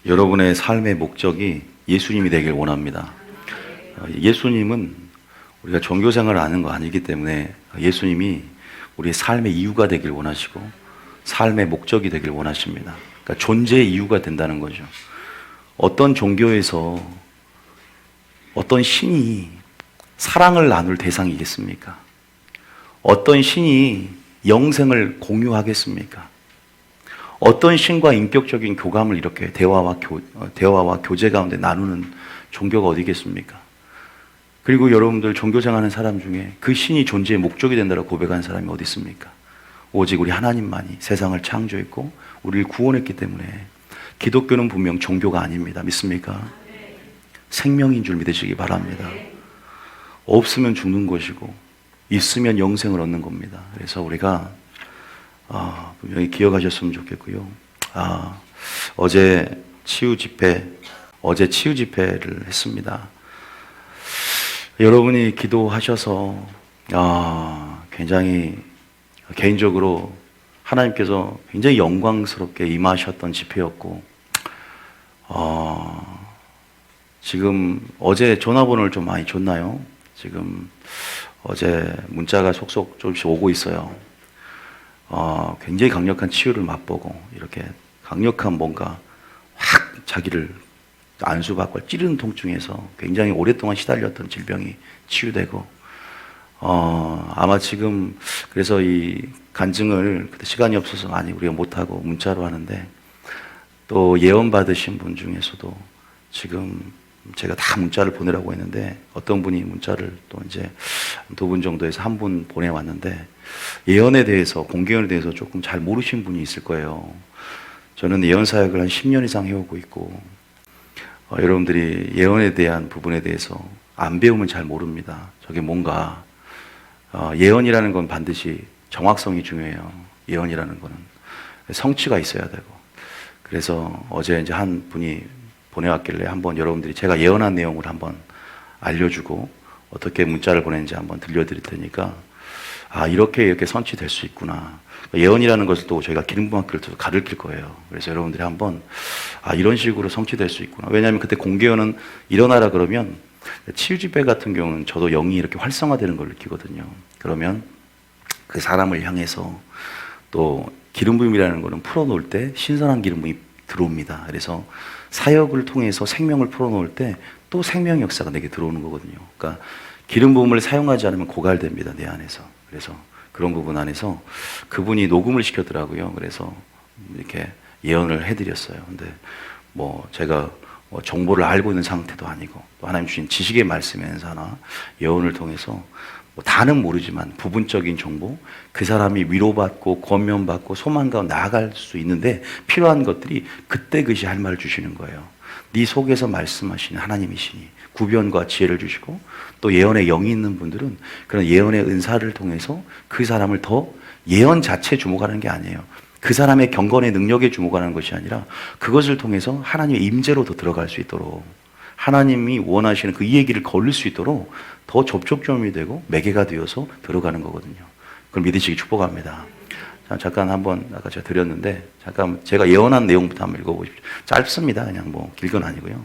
여러분의 삶의 목적이 예수님이 되길 원합니다. 예수님은 우리가 종교 생활을 하는 거 아니기 때문에 예수님이 우리의 삶의 이유가 되길 원하시고 삶의 목적이 되길 원하십니다. 그러니까 존재의 이유가 된다는 거죠. 어떤 종교에서 어떤 신이 사랑을 나눌 대상이겠습니까? 어떤 신이 영생을 공유하겠습니까? 어떤 신과 인격적인 교감을 이렇게 대화와 교제 가운데 나누는 종교가 어디겠습니까? 그리고 여러분들 종교생활하는 사람 중에 그 신이 존재의 목적이 된다고 고백하는 사람이 어디 있습니까? 오직 우리 하나님만이 세상을 창조했고 우리를 구원했기 때문에 기독교는 분명 종교가 아닙니다. 믿습니까? 생명인 줄 믿으시기 바랍니다. 없으면 죽는 것이고 있으면 영생을 얻는 겁니다. 그래서 우리가 분명히 기억하셨으면 좋겠고요. 어제 치유 집회를 했습니다. 여러분이 기도하셔서 굉장히 개인적으로 하나님께서 굉장히 영광스럽게 임하셨던 집회였고, 지금 어제 전화번호를 좀 많이 줬나요? 지금 어제 문자가 속속 조금씩 오고 있어요. 굉장히 강력한 치유를 맛보고 이렇게 강력한 뭔가 확 자기를 안수받고 찌르는 통증에서 굉장히 오랫동안 시달렸던 질병이 치유되고, 아마 지금 그래서 이 간증을 그때 시간이 없어서 많이 우리가 못하고 문자로 하는데, 또 예언 받으신 분 중에서도 지금 제가 다 문자를 보내라고 했는데 어떤 분이 문자를 또 이제 2분 정도에서 1분 보내왔는데, 예언에 대해서, 공개연에 대해서 조금 잘 모르신 분이 있을 거예요. 저는 예언 사역을 한 10년 이상 해오고 있고, 여러분들이 예언에 대한 부분에 대해서 안 배우면 잘 모릅니다. 저게 뭔가, 예언이라는 건 반드시 정확성이 중요해요. 예언이라는 거는 성취가 있어야 되고. 그래서 어제 이제 한 분이 보내왔길래 한번 여러분들이 제가 예언한 내용을 한번 알려주고 어떻게 문자를 보냈는지 한번 들려드릴 테니까, 이렇게 성취될 수 있구나. 예언이라는 것을 또 저희가 기름부학교를 또 가르칠 거예요. 그래서 여러분들이 한번 이런 식으로 성취될 수 있구나. 왜냐하면 그때 공개연은 일어나라 그러면, 치유집회 같은 경우는 저도 영이 이렇게 활성화되는 걸 느끼거든요. 그러면 그 사람을 향해서 또 기름 부음이라는 거는 풀어놓을 때 신선한 기름 부음이 들어옵니다. 그래서 사역을 통해서 생명을 풀어놓을 때 또 생명 역사가 내게 들어오는 거거든요. 그러니까 기름 부음을 사용하지 않으면 고갈됩니다, 내 안에서. 그래서 그런 부분 안에서 그분이 녹음을 시켰더라고요. 그래서 이렇게 예언을 해드렸어요. 근데 제가 정보를 알고 있는 상태도 아니고, 또 하나님 주신 지식의 말씀에서 하나 예언을 통해서 다는 모르지만 부분적인 정보, 그 사람이 위로받고 권면받고 소망 가운데 나아갈 수 있는데 필요한 것들이 그때 그시 할 말을 주시는 거예요. 네 속에서 말씀하시는 하나님이시니 구변과 지혜를 주시고, 또 예언의 영이 있는 분들은 그런 예언의 은사를 통해서 그 사람을 더 예언 자체에 주목하는 게 아니에요. 그 사람의 경건의 능력에 주목하는 것이 아니라 그것을 통해서 하나님의 임재로 더 들어갈 수 있도록, 하나님이 원하시는 그 얘기를 걸릴 수 있도록 더 접촉점이 되고 매개가 되어서 들어가는 거거든요. 그걸 믿으시기 축복합니다. 자, 잠깐 한번 아까 제가 드렸는데, 잠깐 제가 예언한 내용부터 한번 읽어보십시오. 짧습니다. 그냥 길 건 아니고요.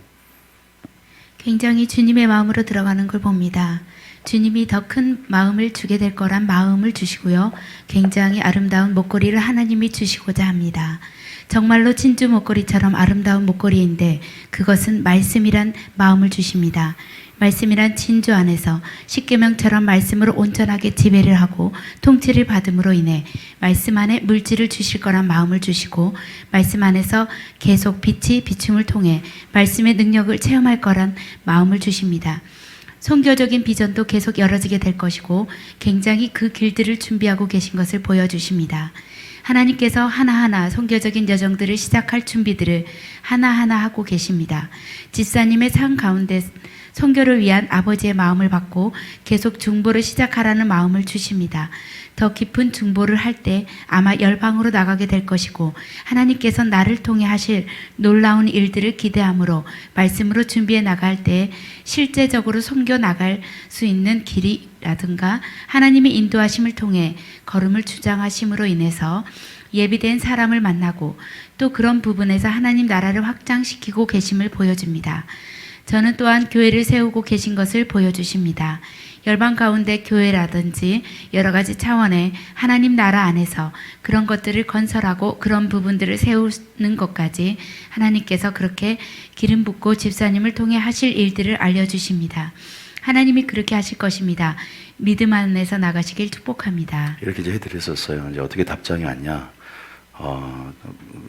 굉장히 주님의 마음으로 들어가는 걸 봅니다. 주님이 더 큰 마음을 주게 될 거란 마음을 주시고요. 굉장히 아름다운 목걸이를 하나님이 주시고자 합니다. 정말로 진주 목걸이처럼 아름다운 목걸이인데 그것은 말씀이란 마음을 주십니다. 말씀이란 진주 안에서 십계명처럼 말씀으로 온전하게 지배를 하고 통치를 받음으로 인해 말씀 안에 물질을 주실 거란 마음을 주시고, 말씀 안에서 계속 빛이 비춤을 통해 말씀의 능력을 체험할 거란 마음을 주십니다. 선교적인 비전도 계속 열어지게 될 것이고 굉장히 그 길들을 준비하고 계신 것을 보여주십니다. 하나님께서 하나하나 선교적인 여정들을 시작할 준비들을 하나하나 하고 계십니다. 집사님의 삶 가운데 선교를 위한 아버지의 마음을 받고 계속 중보를 시작하라는 마음을 주십니다. 더 깊은 중보를 할 때 아마 열방으로 나가게 될 것이고, 하나님께서 나를 통해 하실 놀라운 일들을 기대함으로 말씀으로 준비해 나갈 때 실제적으로 섬겨 나갈 수 있는 길이라든가 하나님의 인도하심을 통해 걸음을 주장하심으로 인해서 예비된 사람을 만나고 또 그런 부분에서 하나님 나라를 확장시키고 계심을 보여줍니다. 저는 또한 교회를 세우고 계신 것을 보여주십니다. 열방 가운데 교회라든지 여러 가지 차원의 하나님 나라 안에서 그런 것들을 건설하고 그런 부분들을 세우는 것까지 하나님께서 그렇게 기름 붓고 집사님을 통해 하실 일들을 알려주십니다. 하나님이 그렇게 하실 것입니다. 믿음 안에서 나가시길 축복합니다. 이렇게 이제 해드렸었어요. 이제 어떻게 답장이 왔냐?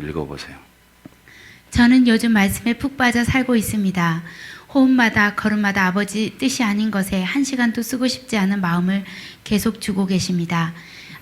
읽어보세요. 저는 요즘 말씀에 푹 빠져 살고 있습니다. 호흡마다 걸음마다 아버지 뜻이 아닌 것에 한 시간도 쓰고 싶지 않은 마음을 계속 주고 계십니다.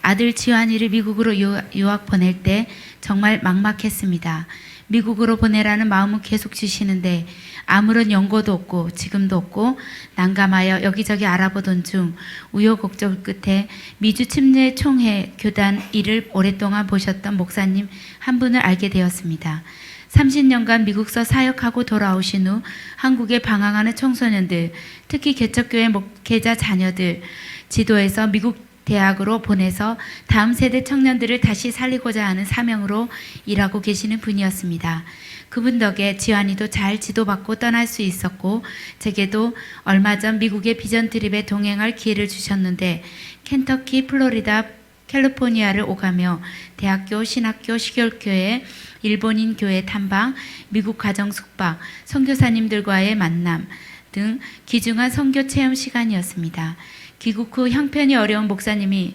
아들 지환이를 미국으로 유학 보낼 때 정말 막막했습니다. 미국으로 보내라는 마음은 계속 주시는데 아무런 연고도 없고 지금도 없고 난감하여 여기저기 알아보던 중 우여곡절 끝에 미주 침례 총회 교단 일을 오랫동안 보셨던 목사님 한 분을 알게 되었습니다. 30년간 미국서 사역하고 돌아오신 후 한국에 방황하는 청소년들, 특히 개척교회 목회자 자녀들 지도해서 미국 대학으로 보내서 다음 세대 청년들을 다시 살리고자 하는 사명으로 일하고 계시는 분이었습니다. 그분 덕에 지환이도 잘 지도받고 떠날 수 있었고 제게도 얼마 전 미국의 비전 트립에 동행할 기회를 주셨는데 켄터키, 플로리다, 캘리포니아를 오가며 대학교, 신학교, 시골교회, 일본인 교회 탐방, 미국 가정 숙박, 선교사님들과의 만남 등 귀중한 선교 체험 시간이었습니다. 귀국 후 형편이 어려운 목사님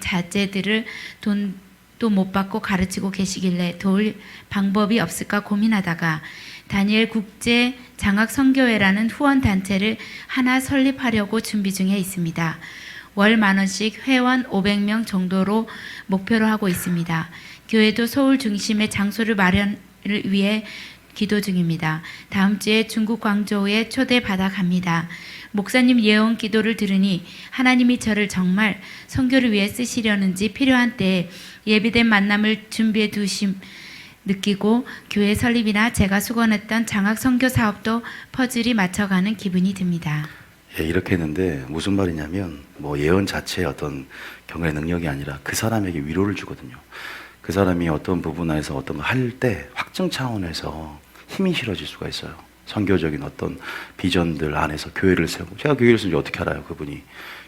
자제들을 돈도 못 받고 가르치고 계시길래 도울 방법이 없을까 고민하다가 다니엘 국제 장학 선교회라는 후원 단체를 하나 설립하려고 준비 중에 있습니다. 월 10,000원씩 회원 500명 정도로 목표로 하고 있습니다. 교회도 서울 중심의 장소를 마련을 위해 기도 중입니다. 다음 주에 중국 광저우에 초대받아 갑니다. 목사님 예언 기도를 들으니 하나님이 저를 정말 선교를 위해 쓰시려는지 필요한 때에 예비된 만남을 준비해 두심 느끼고 교회 설립이나 제가 수건했던 장학 선교 사업도 퍼즐이 맞춰가는 기분이 듭니다. 예, 이렇게 했는데 무슨 말이냐면 뭐 예언 자체의 어떤 경외의 능력이 아니라 그 사람에게 위로를 주거든요. 그 사람이 어떤 부분에서 어떤 거 할 때 확증 차원에서 힘이 실어질 수가 있어요. 선교적인 어떤 비전들 안에서 교회를 세우고, 제가 교회를 세우는지 어떻게 알아요? 그분이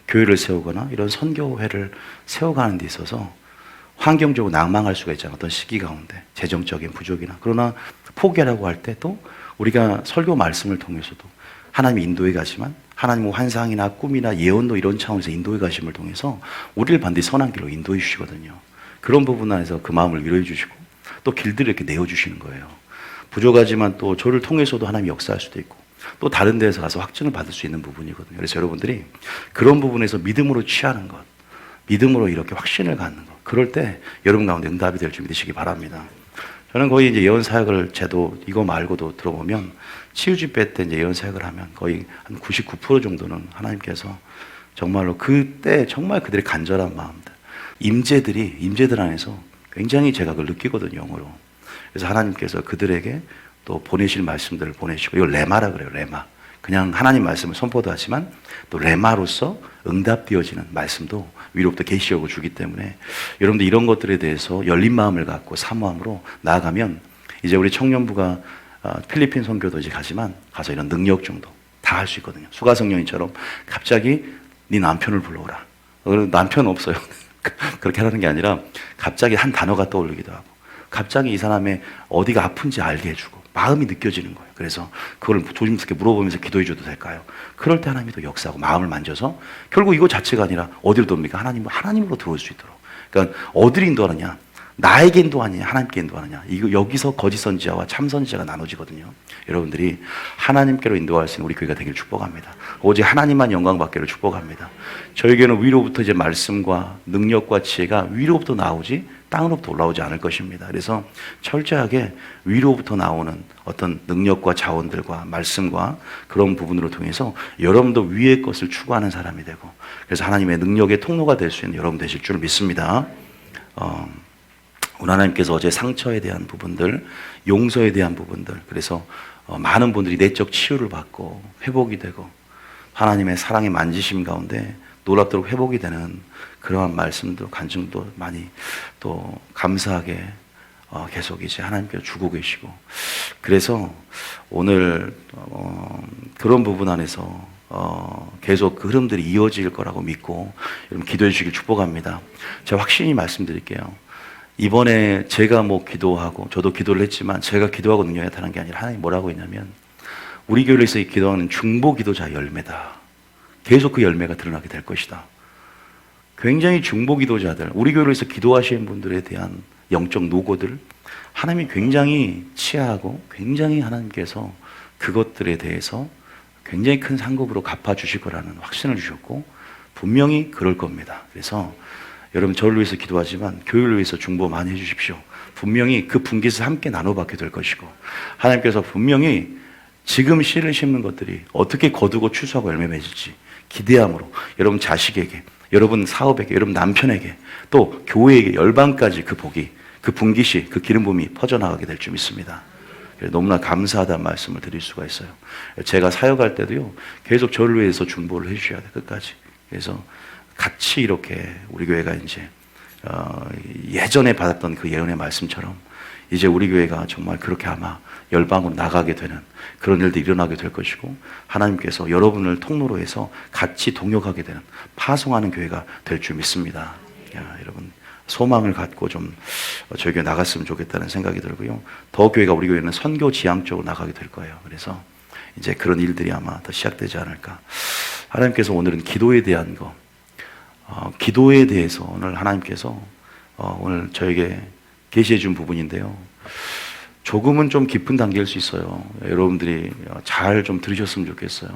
교회를 세우거나 이런 선교회를 세워가는 데 있어서 환경적으로 낭망할 수가 있잖아요. 어떤 시기 가운데 재정적인 부족이나. 그러나 포기하라고 할 때 또 우리가 설교 말씀을 통해서도 하나님이 인도해 가시면 하나님은 환상이나 꿈이나 예언도 이런 차원에서 인도해 가심을 통해서 우리를 반드시 선한 길로 인도해 주시거든요. 그런 부분 안에서 그 마음을 위로해 주시고 또 길들을 이렇게 내어주시는 거예요. 부족하지만 또 저를 통해서도 하나님이 역사할 수도 있고 또 다른 데에서 가서 확증을 받을 수 있는 부분이거든요. 그래서 여러분들이 그런 부분에서 믿음으로 취하는 것, 믿음으로 이렇게 확신을 갖는 것, 그럴 때 여러분 가운데 응답이 될 줄 믿으시기 바랍니다. 저는 거의 이제 예언 사역을 제도 이거 말고도 들어보면 치유집회 때 이제 예언 사역을 하면 거의 한 99% 정도는 하나님께서 정말로 그때 정말 그들의 간절한 마음들, 임재들 안에서 굉장히 제가 그걸 느끼거든요, 영어로. 그래서 하나님께서 그들에게 또 보내실 말씀들을 보내시고, 이걸 레마라 그래요, 레마. 그냥 하나님 말씀을 선포도 하지만 또 레마로서 응답되어지는 말씀도 위로부터 계시하고 주기 때문에 여러분들 이런 것들에 대해서 열린 마음을 갖고 사모함으로 나아가면 이제 우리 청년부가 필리핀 선교도 이제 가지만 가서 이런 능력 정도 다 할 수 있거든요. 수가성령님처럼 갑자기 네 남편을 불러오라. 남편 없어요. 그렇게 하는 게 아니라 갑자기 한 단어가 떠오르기도 하고 갑자기 이 사람의 어디가 아픈지 알게 해주고 마음이 느껴지는 거예요. 그래서 그걸 조심스럽게 물어보면서 기도해 줘도 될까요? 그럴 때 하나님이 또 역사하고 마음을 만져서 결국 이거 자체가 아니라 어디로 돕니까? 하나님으로 들어올 수 있도록. 그러니까 어디로 인도하느냐? 나에게 인도하느냐? 하나님께 인도하느냐? 이거 여기서 거짓 선지자와 참 선지자가 나눠지거든요. 여러분들이 하나님께로 인도할 수 있는 우리 교회가 되기를 축복합니다. 오직 하나님만 영광 받기를 축복합니다. 저에게는 위로부터 이제 말씀과 능력과 지혜가 위로부터 나오지 땅으로부터 올라오지 않을 것입니다. 그래서 철저하게 위로부터 나오는 어떤 능력과 자원들과 말씀과 그런 부분으로 통해서 여러분도 위의 것을 추구하는 사람이 되고 그래서 하나님의 능력의 통로가 될 수 있는 여러분 되실 줄 믿습니다. 오늘 하나님께서 어제 상처에 대한 부분들, 용서에 대한 부분들, 그래서 많은 분들이 내적 치유를 받고 회복이 되고 하나님의 사랑의 만지심 가운데 놀랍도록 회복이 되는 그러한 말씀도 간증도 많이 또 감사하게 계속 이제 하나님께서 주고 계시고, 그래서 오늘 그런 부분 안에서 계속 그 흐름들이 이어질 거라고 믿고 여러분 기도해 주시길 축복합니다. 제가 확신히 말씀드릴게요. 이번에 제가 뭐 기도하고 저도 기도를 했지만 제가 기도하고 능력이 나타난 게 아니라 하나님 뭐라고 했냐면 우리 교회에서 기도하는 중보 기도자 열매다. 계속 그 열매가 드러나게 될 것이다. 굉장히 중보 기도자들, 우리 교회에서 기도하시는 분들에 대한 영적 노고들 하나님이 굉장히 치하하고 굉장히 하나님께서 그것들에 대해서 굉장히 큰 상급으로 갚아주실 거라는 확신을 주셨고 분명히 그럴 겁니다. 그래서 여러분 저를 위해서 기도하지만 교회를 위해서 중보 많이 해주십시오. 분명히 그 분깃을 함께 나눠받게 될 것이고 하나님께서 분명히 지금 씨를 심는 것들이 어떻게 거두고 추수하고 열매 맺을지 기대함으로 여러분 자식에게, 여러분 사업에게, 여러분 남편에게, 또 교회에게, 열방까지 그 복이, 그 분깃이, 그 기름 부음이 퍼져나가게 될 줄 믿습니다. 너무나 감사하다는 말씀을 드릴 수가 있어요. 제가 사역할 때도요, 계속 저를 위해서 중보를 해주셔야 돼, 끝까지. 그래서 같이 이렇게 우리 교회가 이제 예전에 받았던 그 예언의 말씀처럼 이제 우리 교회가 정말 그렇게 아마 열방으로 나가게 되는 그런 일도 일어나게 될 것이고 하나님께서 여러분을 통로로 해서 같이 동역하게 되는 파송하는 교회가 될 줄 믿습니다. 여러분 소망을 갖고 좀 저희 교회 나갔으면 좋겠다는 생각이 들고요. 더 교회가 우리 교회는 선교 지향 쪽으로 나가게 될 거예요. 그래서 이제 그런 일들이 아마 더 시작되지 않을까. 하나님께서 오늘은 기도에 대한 거, 기도에 대해서 오늘 하나님께서 오늘 저에게 계시해 준 부분인데요. 조금은 좀 깊은 단계일 수 있어요. 여러분들이 잘 좀 들으셨으면 좋겠어요.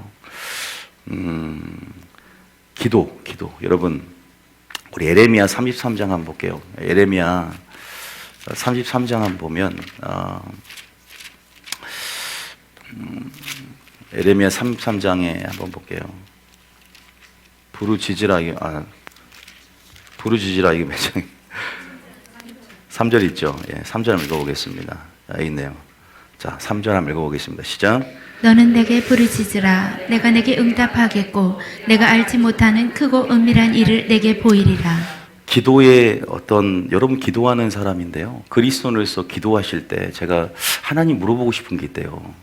기도. 여러분, 우리 에레미야 33장 한번 볼게요. 에레미야 33장 한번 보면, 에레미야 33장에 한번 볼게요. 부르짖으라, 이게 몇 장? 3절 있죠? 예, 3절 읽어보겠습니다. 있네요. 자, 3절 한번 읽어보겠습니다. 시작. 너는 내게 부르짖으라. 내가 내게 응답하겠고 내가 알지 못하는 크고 은밀한 일을 내게 보이리라. 기도의 여러분 기도하는 사람인데요. 그리스도인으로서 기도하실 때 제가 하나님 물어보고 싶은 게 있대요.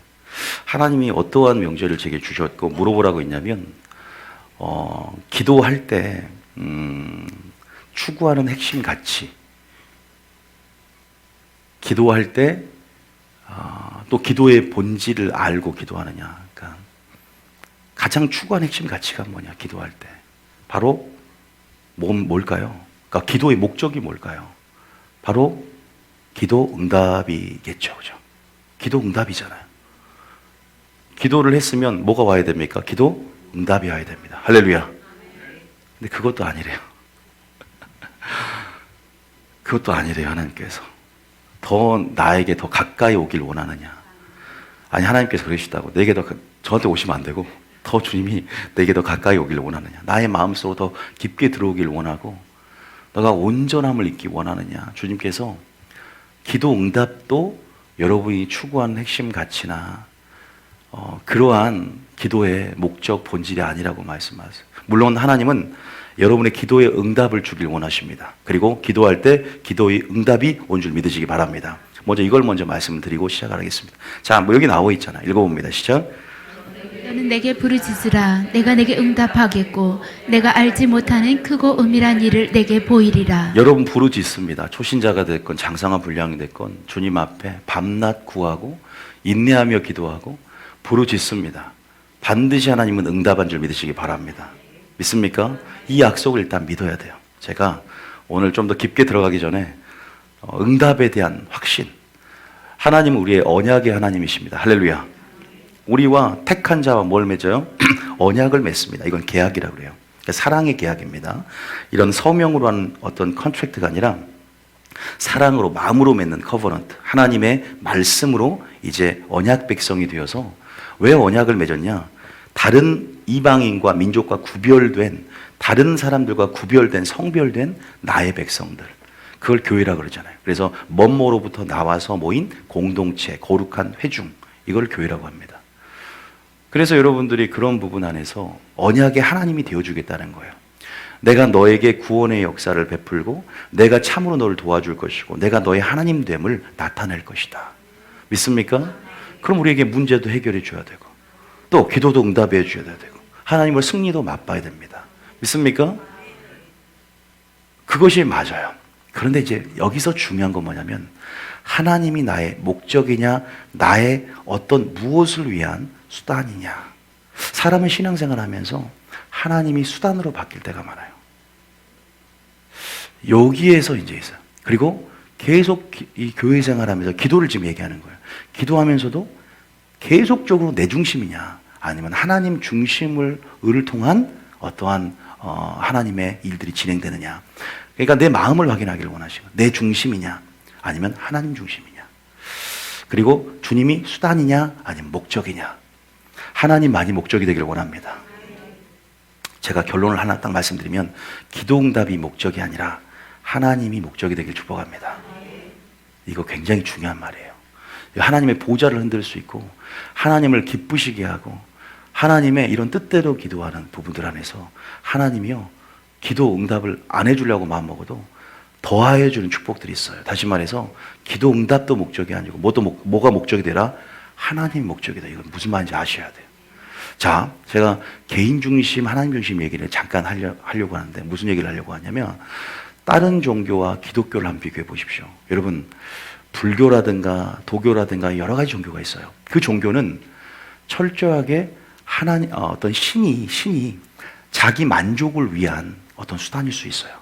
하나님이 어떠한 명제를 제게 주셨고 물어보라고 했냐면, 기도할 때, 추구하는 핵심 가치, 기도할 때, 또 기도의 본질을 알고 기도하느냐. 그러니까 가장 추구하는 핵심 가치가 뭐냐, 기도할 때. 바로, 뭘까요? 그러니까 기도의 목적이 뭘까요? 바로 기도 응답이겠죠. 그죠? 기도 응답이잖아요. 기도를 했으면 뭐가 와야 됩니까? 기도 응답이 와야 됩니다. 할렐루야. 근데 그것도 아니래요. 그것도 아니래요, 하나님께서. 나에게 더 가까이 오길 원하느냐. 아니, 하나님께서 그러시다고. 저한테 오시면 안 되고, 더 주님이 내게 더 가까이 오길 원하느냐. 나의 마음속으로 더 깊게 들어오길 원하고, 너가 온전함을 잊기 원하느냐. 주님께서 기도 응답도 여러분이 추구하는 핵심 가치나, 그러한 기도의 목적, 본질이 아니라고 말씀하세요. 물론 하나님은 여러분의 기도에 응답을 주길 원하십니다. 그리고 기도할 때 기도의 응답이 온 줄 믿으시기 바랍니다. 이걸 먼저 말씀을 드리고 시작하겠습니다. 자, 여기 나와 있잖아요. 읽어봅니다. 시작. 너는 내게 부르짖으라. 내가 내게 응답하겠고 내가 알지 못하는 크고 은밀한 일을 내게 보이리라. 여러분 부르짖습니다. 초신자가 됐건 장성한 분량이 됐건 주님 앞에 밤낮 구하고 인내하며 기도하고 부르짖습니다. 반드시 하나님은 응답한 줄 믿으시기 바랍니다. 믿습니까? 이 약속을 일단 믿어야 돼요. 제가 오늘 좀 더 깊게 들어가기 전에 응답에 대한 확신. 하나님은 우리의 언약의 하나님이십니다. 할렐루야. 우리와 택한 자와 뭘 맺어요? 언약을 맺습니다. 이건 계약이라고 그래요. 사랑의 계약입니다. 이런 서명으로 하는 어떤 컨트랙트가 아니라 사랑으로, 마음으로 맺는 커버넌트. 하나님의 말씀으로 이제 언약 백성이 되어서, 왜 언약을 맺었냐? 다른 이방인과 민족과 구별된, 다른 사람들과 구별된, 성별된 나의 백성들. 그걸 교회라고 그러잖아요. 그래서 먼모로부터 나와서 모인 공동체, 거룩한 회중. 이걸 교회라고 합니다. 그래서 여러분들이 그런 부분 안에서 언약의 하나님이 되어주겠다는 거예요. 내가 너에게 구원의 역사를 베풀고 내가 참으로 너를 도와줄 것이고 내가 너의 하나님 됨을 나타낼 것이다. 믿습니까? 그럼 우리에게 문제도 해결해 줘야 되고 또 기도도 응답해 줘야 되고 하나님의 승리도 맛봐야 됩니다. 믿습니까? 그것이 맞아요. 그런데 이제 여기서 중요한 건 뭐냐면 하나님이 나의 목적이냐 나의 어떤 무엇을 위한 수단이냐. 사람은 신앙생활 하면서 하나님이 수단으로 바뀔 때가 많아요. 여기에서 이제 있어요. 그리고 계속 이 교회 생활하면서 기도를 지금 얘기하는 거예요. 기도하면서도 계속적으로 내 중심이냐 아니면 하나님 중심을 통한 어떠한 하나님의 일들이 진행되느냐. 그러니까 내 마음을 확인하기를 원하시고 내 중심이냐 아니면 하나님 중심이냐. 그리고 주님이 수단이냐 아니면 목적이냐. 하나님만이 목적이 되기를 원합니다. 제가 결론을 하나 딱 말씀드리면 기도응답이 목적이 아니라 하나님이 목적이 되길 축복합니다. 이거 굉장히 중요한 말이에요. 하나님의 보좌를 흔들 수 있고 하나님을 기쁘시게 하고 하나님의 이런 뜻대로 기도하는 부분들 안에서 하나님이요 기도 응답을 안 해주려고 마음먹어도 더하여 주는 축복들이 있어요. 다시 말해서 기도 응답도 목적이 아니고 뭐가 목적이 되라? 하나님이 목적이다. 이건 무슨 말인지 아셔야 돼요. 자, 제가 개인 중심, 하나님 중심 얘기를 잠깐 하려고 하는데 무슨 얘기를 하려고 하냐면 다른 종교와 기독교를 한번 비교해 보십시오. 여러분 불교라든가 도교라든가 여러 가지 종교가 있어요. 그 종교는 철저하게 하나님 어떤 신이 자기 만족을 위한 어떤 수단일 수 있어요.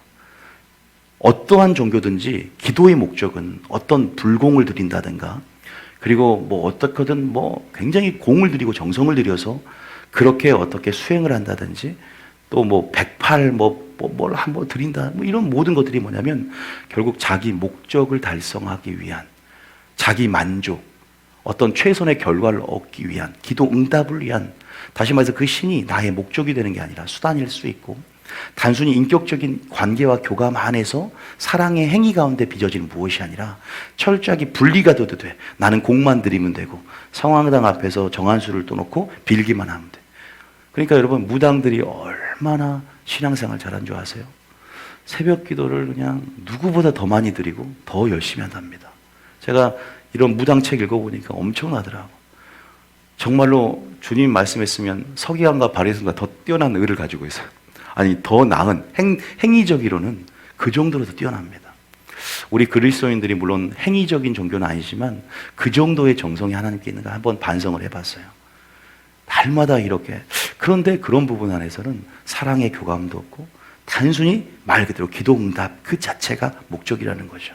어떠한 종교든지 기도의 목적은 어떤 불공을 드린다든가 그리고 뭐 어떻게든 뭐 굉장히 공을 들이고 정성을 들여서 그렇게 어떻게 수행을 한다든지 또 뭐 108 뭘 한번 드린다 뭐 이런 모든 것들이 뭐냐면 결국 자기 목적을 달성하기 위한 자기 만족 어떤 최선의 결과를 얻기 위한 기도 응답을 위한 다시 말해서 그 신이 나의 목적이 되는 게 아니라 수단일 수 있고 단순히 인격적인 관계와 교감 안에서 사랑의 행위 가운데 빚어지는 무엇이 아니라 철저하게 분리가 돼도 돼. 나는 공만 들이면 되고 성황당 앞에서 정한수를 떠놓고 빌기만 하면 돼. 그러니까 여러분 무당들이 얼마나 신앙생활 잘한 줄 아세요? 새벽 기도를 그냥 누구보다 더 많이 드리고 더 열심히 한답니다. 제가 이런 무당책 읽어보니까 엄청나더라고. 정말로 주님 말씀했으면 서기관과 바리새인과 더 뛰어난 의를 가지고 있어요. 아니 더 나은 행위적으로는 그 정도로 더 뛰어납니다. 우리 그리스도인들이 물론 행위적인 종교는 아니지만 그 정도의 정성이 하나님께 있는가 한번 반성을 해봤어요. 날마다 이렇게. 그런데 그런 부분 안에서는 사랑의 교감도 없고 단순히 말 그대로 기도응답 그 자체가 목적이라는 거죠.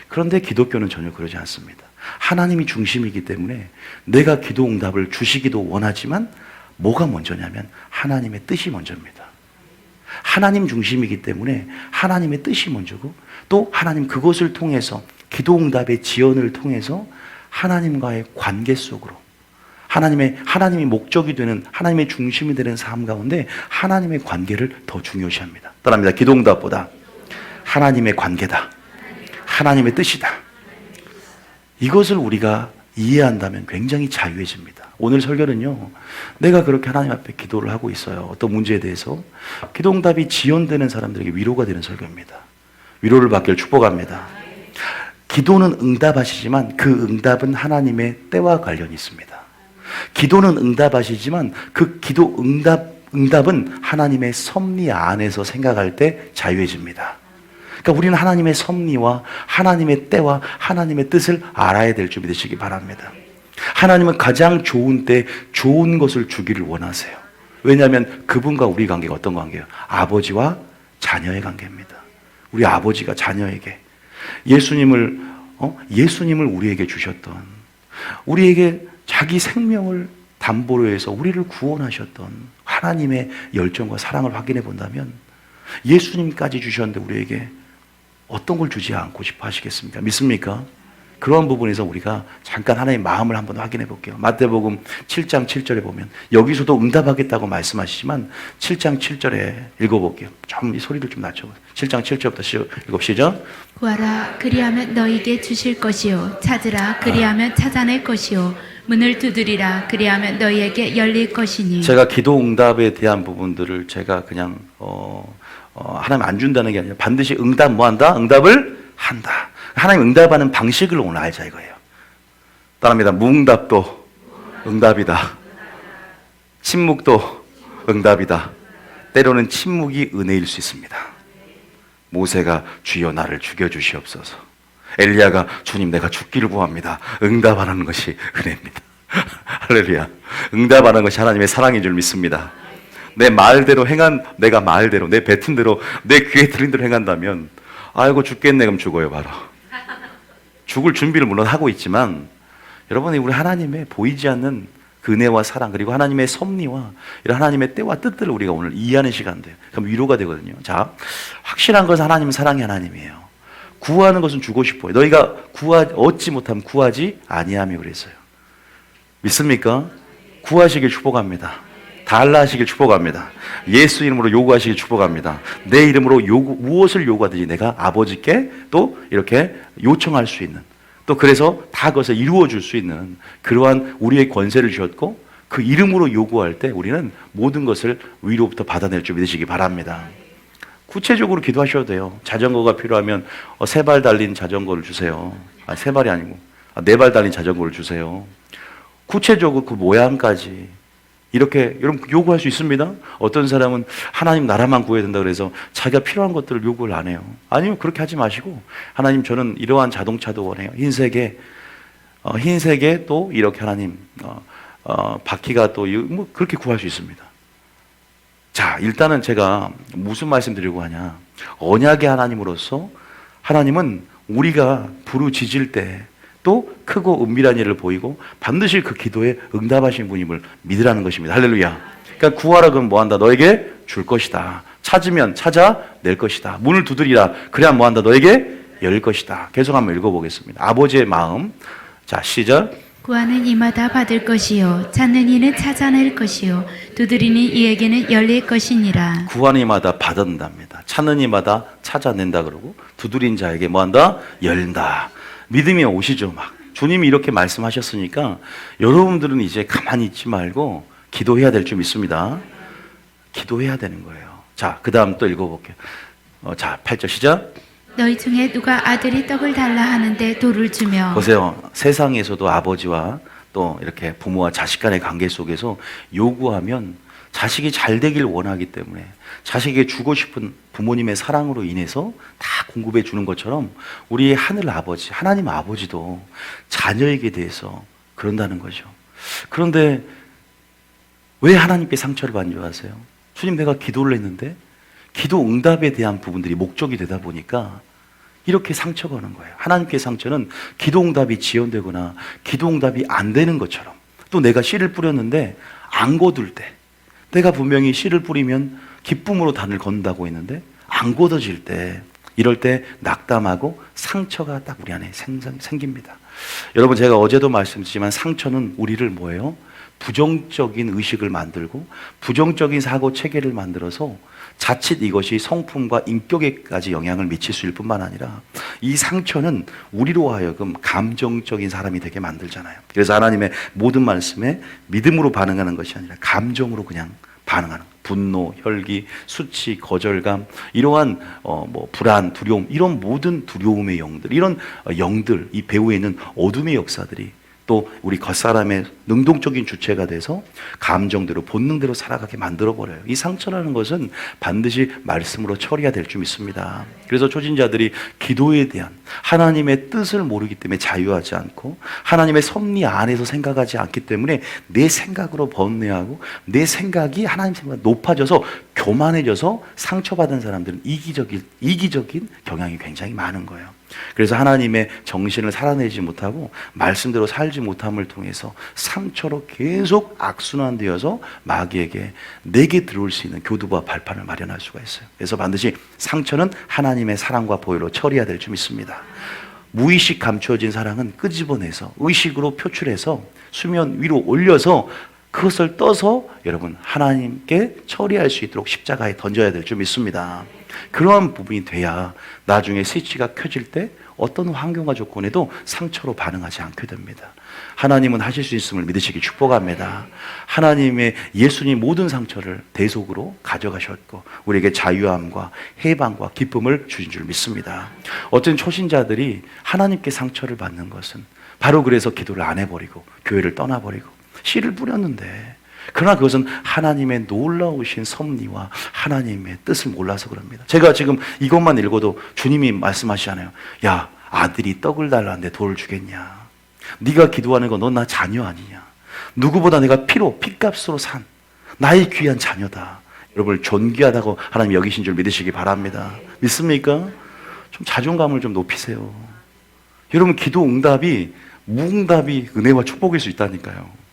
그런데 기독교는 전혀 그러지 않습니다. 하나님이 중심이기 때문에 내가 기도응답을 주시기도 원하지만 뭐가 먼저냐면 하나님의 뜻이 먼저입니다. 하나님 중심이기 때문에 하나님의 뜻이 먼저고 또 하나님 그것을 통해서 기도응답의 지연을 통해서 하나님과의 관계 속으로 하나님이 목적이 되는 하나님의 중심이 되는 삶 가운데 하나님의 관계를 더 중요시합니다. 따라합니다. 기도응답보다 하나님의 관계다. 하나님의 뜻이다. 이것을 우리가 이해한다면 굉장히 자유해집니다. 오늘 설교는요, 내가 그렇게 하나님 앞에 기도를 하고 있어요. 어떤 문제에 대해서 기도응답이 지연되는 사람들에게 위로가 되는 설교입니다. 위로를 받기를 축복합니다. 기도는 응답하시지만 그 응답은 하나님의 때와 관련이 있습니다. 기도는 응답하시지만 그 기도 응답은 하나님의 섭리 안에서 생각할 때 자유해집니다. 그러니까 우리는 하나님의 섭리와 하나님의 때와 하나님의 뜻을 알아야 될 줄 믿으시기 바랍니다. 하나님은 가장 좋은 때 좋은 것을 주기를 원하세요. 왜냐하면 그분과 우리 관계가 어떤 관계예요? 아버지와 자녀의 관계입니다. 우리 아버지가 자녀에게 예수님을 우리에게 주셨던 우리에게 자기 생명을 담보로 해서 우리를 구원하셨던 하나님의 열정과 사랑을 확인해 본다면 예수님까지 주셨는데 우리에게 어떤 걸 주지 않고 싶어 하시겠습니까? 믿습니까? 그런 부분에서 우리가 잠깐 하나님의 마음을 한번 확인해 볼게요. 마태복음 7장 7절에 보면 여기서도 응답하겠다고 말씀하시지만 7장 7절에 읽어볼게요. 좀 이 소리를 좀 낮춰보세요. 7장 7절부터 읽읍시죠. 구하라 그리하면 너희에게 주실 것이요 찾으라 그리하면 찾아낼 것이요 문을 두드리라 그리하면 너희에게 열릴 것이니. 제가 기도 응답에 대한 부분들을 제가 그냥 하나님 안 준다는 게 아니라 반드시 응답 뭐 한다? 응답을 한다. 하나님 응답하는 방식을 오늘 알자 이거예요. 따라합니다. 무응답도 응답이다. 침묵도 응답이다. 때로는 침묵이 은혜일 수 있습니다. 모세가 주여 나를 죽여주시옵소서. 엘리야가 주님 내가 죽기를 구합니다. 응답하는 것이 은혜입니다. 할렐루야. 응답하는 것이 하나님의 사랑인 줄 믿습니다. 내 말대로 내가 말대로 내 뱉은 대로 내 귀에 들린 대로 행한다면 아이고 죽겠네 그럼 죽어요 바로. 죽을 준비를 물론 하고 있지만 여러분이 우리 하나님의 보이지 않는 그 은혜와 사랑 그리고 하나님의 섭리와 이런 하나님의 때와 뜻들을 우리가 오늘 이해하는 시간 돼요. 그럼 위로가 되거든요. 자, 확실한 것은 하나님은 사랑의 하나님이에요. 구하는 것은 주고 싶어요. 너희가 얻지 못하면 구하지 아니하며 그랬어요. 믿습니까? 구하시길 축복합니다. 달라 하시길 축복합니다. 예수 이름으로 요구하시길 축복합니다. 내 이름으로 무엇을 요구하든지 내가 아버지께 또 이렇게 요청할 수 있는 또 그래서 다 그것을 이루어 줄 수 있는 그러한 우리의 권세를 주셨고 그 이름으로 요구할 때 우리는 모든 것을 위로부터 받아낼 줄 믿으시기 바랍니다. 구체적으로 기도하셔도 돼요. 자전거가 필요하면 3발 달린 자전거를 주세요. 3발이 아니고 4발 달린 자전거를 주세요. 구체적으로 그 모양까지 이렇게 여러분 요구할 수 있습니다. 어떤 사람은 하나님 나라만 구해야 된다 그래서 자기가 필요한 것들을 요구를 안 해요. 아니면 그렇게 하지 마시고 하나님 저는 이러한 자동차도 원해요. 흰색에 또 이렇게 하나님 바퀴가 또 뭐 그렇게 구할 수 있습니다. 자, 일단은 제가 무슨 말씀 드리고 하냐. 언약의 하나님으로서 하나님은 우리가 부르짖을 때 또 크고 은밀한 일을 보이고 반드시 그 기도에 응답하신 분임을 믿으라는 것입니다. 할렐루야. 그러니까 구하라 그러면 뭐 한다? 너에게 줄 것이다. 찾으면 찾아낼 것이다. 문을 두드리라. 그래야 뭐 한다? 너에게 열 것이다. 계속 한번 읽어보겠습니다. 아버지의 마음. 자, 시작. 구하는 이마다 받을 것이요 찾는 이는 찾아낼 것이요 두드리는 이에게는 열릴 것이니라. 구하는 이마다 받는답니다. 찾는 이마다 찾아낸다 그러고 두드린 자에게 뭐 한다? 열다. 믿음이 오시죠. 막 주님이 이렇게 말씀하셨으니까 여러분들은 이제 가만히 있지 말고 기도해야 될 줄 믿습니다. 기도해야 되는 거예요. 자, 그 다음 또 읽어볼게요. 자, 8절 시작. 너희 중에 누가 아들이 떡을 달라 하는데 돌을 주며. 보세요. 세상에서도 아버지와 또 이렇게 부모와 자식 간의 관계 속에서 요구하면 자식이 잘 되길 원하기 때문에 자식에게 주고 싶은 부모님의 사랑으로 인해서 다 공급해 주는 것처럼 우리 하늘 아버지, 하나님 아버지도 자녀에게 대해서 그런다는 거죠. 그런데 왜 하나님께 상처를 받는 줄 아세요? 주님 내가 기도를 했는데 기도 응답에 대한 부분들이 목적이 되다 보니까 이렇게 상처가 오는 거예요. 하나님께 상처는 기도 응답이 지연되거나 기도 응답이 안 되는 것처럼 또 내가 씨를 뿌렸는데 안 거둘 때 내가 분명히 씨를 뿌리면 기쁨으로 단을 건다고 했는데 안 걷어질 때 이럴 때 낙담하고 상처가 딱 우리 안에 생깁니다. 여러분 제가 어제도 말씀드렸지만 상처는 우리를 뭐예요? 부정적인 의식을 만들고 부정적인 사고 체계를 만들어서 자칫 이것이 성품과 인격에까지 영향을 미칠 수일 뿐만 아니라 이 상처는 우리로 하여금 감정적인 사람이 되게 만들잖아요. 그래서 하나님의 모든 말씀에 믿음으로 반응하는 것이 아니라 감정으로 그냥 반응하는 거예요. 분노, 혈기, 수치, 거절감, 이러한 불안, 두려움, 이런 모든 두려움의 영들, 이런 영들, 이 배후에 있는 어둠의 역사들이 또 우리 겉사람의 능동적인 주체가 돼서 감정대로 본능대로 살아가게 만들어버려요. 이 상처라는 것은 반드시 말씀으로 처리해야 될 줄 믿습니다. 그래서 초진자들이 기도에 대한 하나님의 뜻을 모르기 때문에 자유하지 않고 하나님의 섭리 안에서 생각하지 않기 때문에 내 생각으로 번뇌하고 내 생각이 하나님 생각보다 높아져서 교만해져서 상처받은 사람들은 이기적인 경향이 굉장히 많은 거예요. 그래서 하나님의 정신을 살아내지 못하고 말씀대로 살지 못함을 통해서 상처로 계속 악순환되어서 마귀에게 내게 들어올 수 있는 교두보와 발판을 마련할 수가 있어요. 그래서 반드시 상처는 하나님의 사랑과 보혈로 처리해야 될 줄 믿습니다. 무의식 감추어진 사랑은 끄집어내서 의식으로 표출해서 수면 위로 올려서 그것을 떠서 여러분 하나님께 처리할 수 있도록 십자가에 던져야 될 줄 믿습니다. 그러한 부분이 돼야 나중에 스위치가 켜질 때 어떤 환경과 조건에도 상처로 반응하지 않게 됩니다. 하나님은 하실 수 있음을 믿으시기 축복합니다. 하나님의 예수님 모든 상처를 대속으로 가져가셨고 우리에게 자유함과 해방과 기쁨을 주신 줄 믿습니다. 어떤 초신자들이 하나님께 상처를 받는 것은 바로 그래서 기도를 안 해버리고 교회를 떠나버리고 씨를 뿌렸는데, 그러나 그것은 하나님의 놀라우신 섭리와 하나님의 뜻을 몰라서 그럽니다. 제가 지금 이것만 읽어도 주님이 말씀하시잖아요. 야, 아들이 떡을 달라는데 돌을 주겠냐? 네가 기도하는 거 넌 나 자녀 아니냐? 누구보다 내가 피값으로 산 나의 귀한 자녀다. 여러분을 존귀하다고 하나님 여기신 줄 믿으시기 바랍니다. 믿습니까? 좀 자존감을 좀 높이세요. 여러분, 기도 응답이 무응답이 은혜와 축복일 수 있다니까요.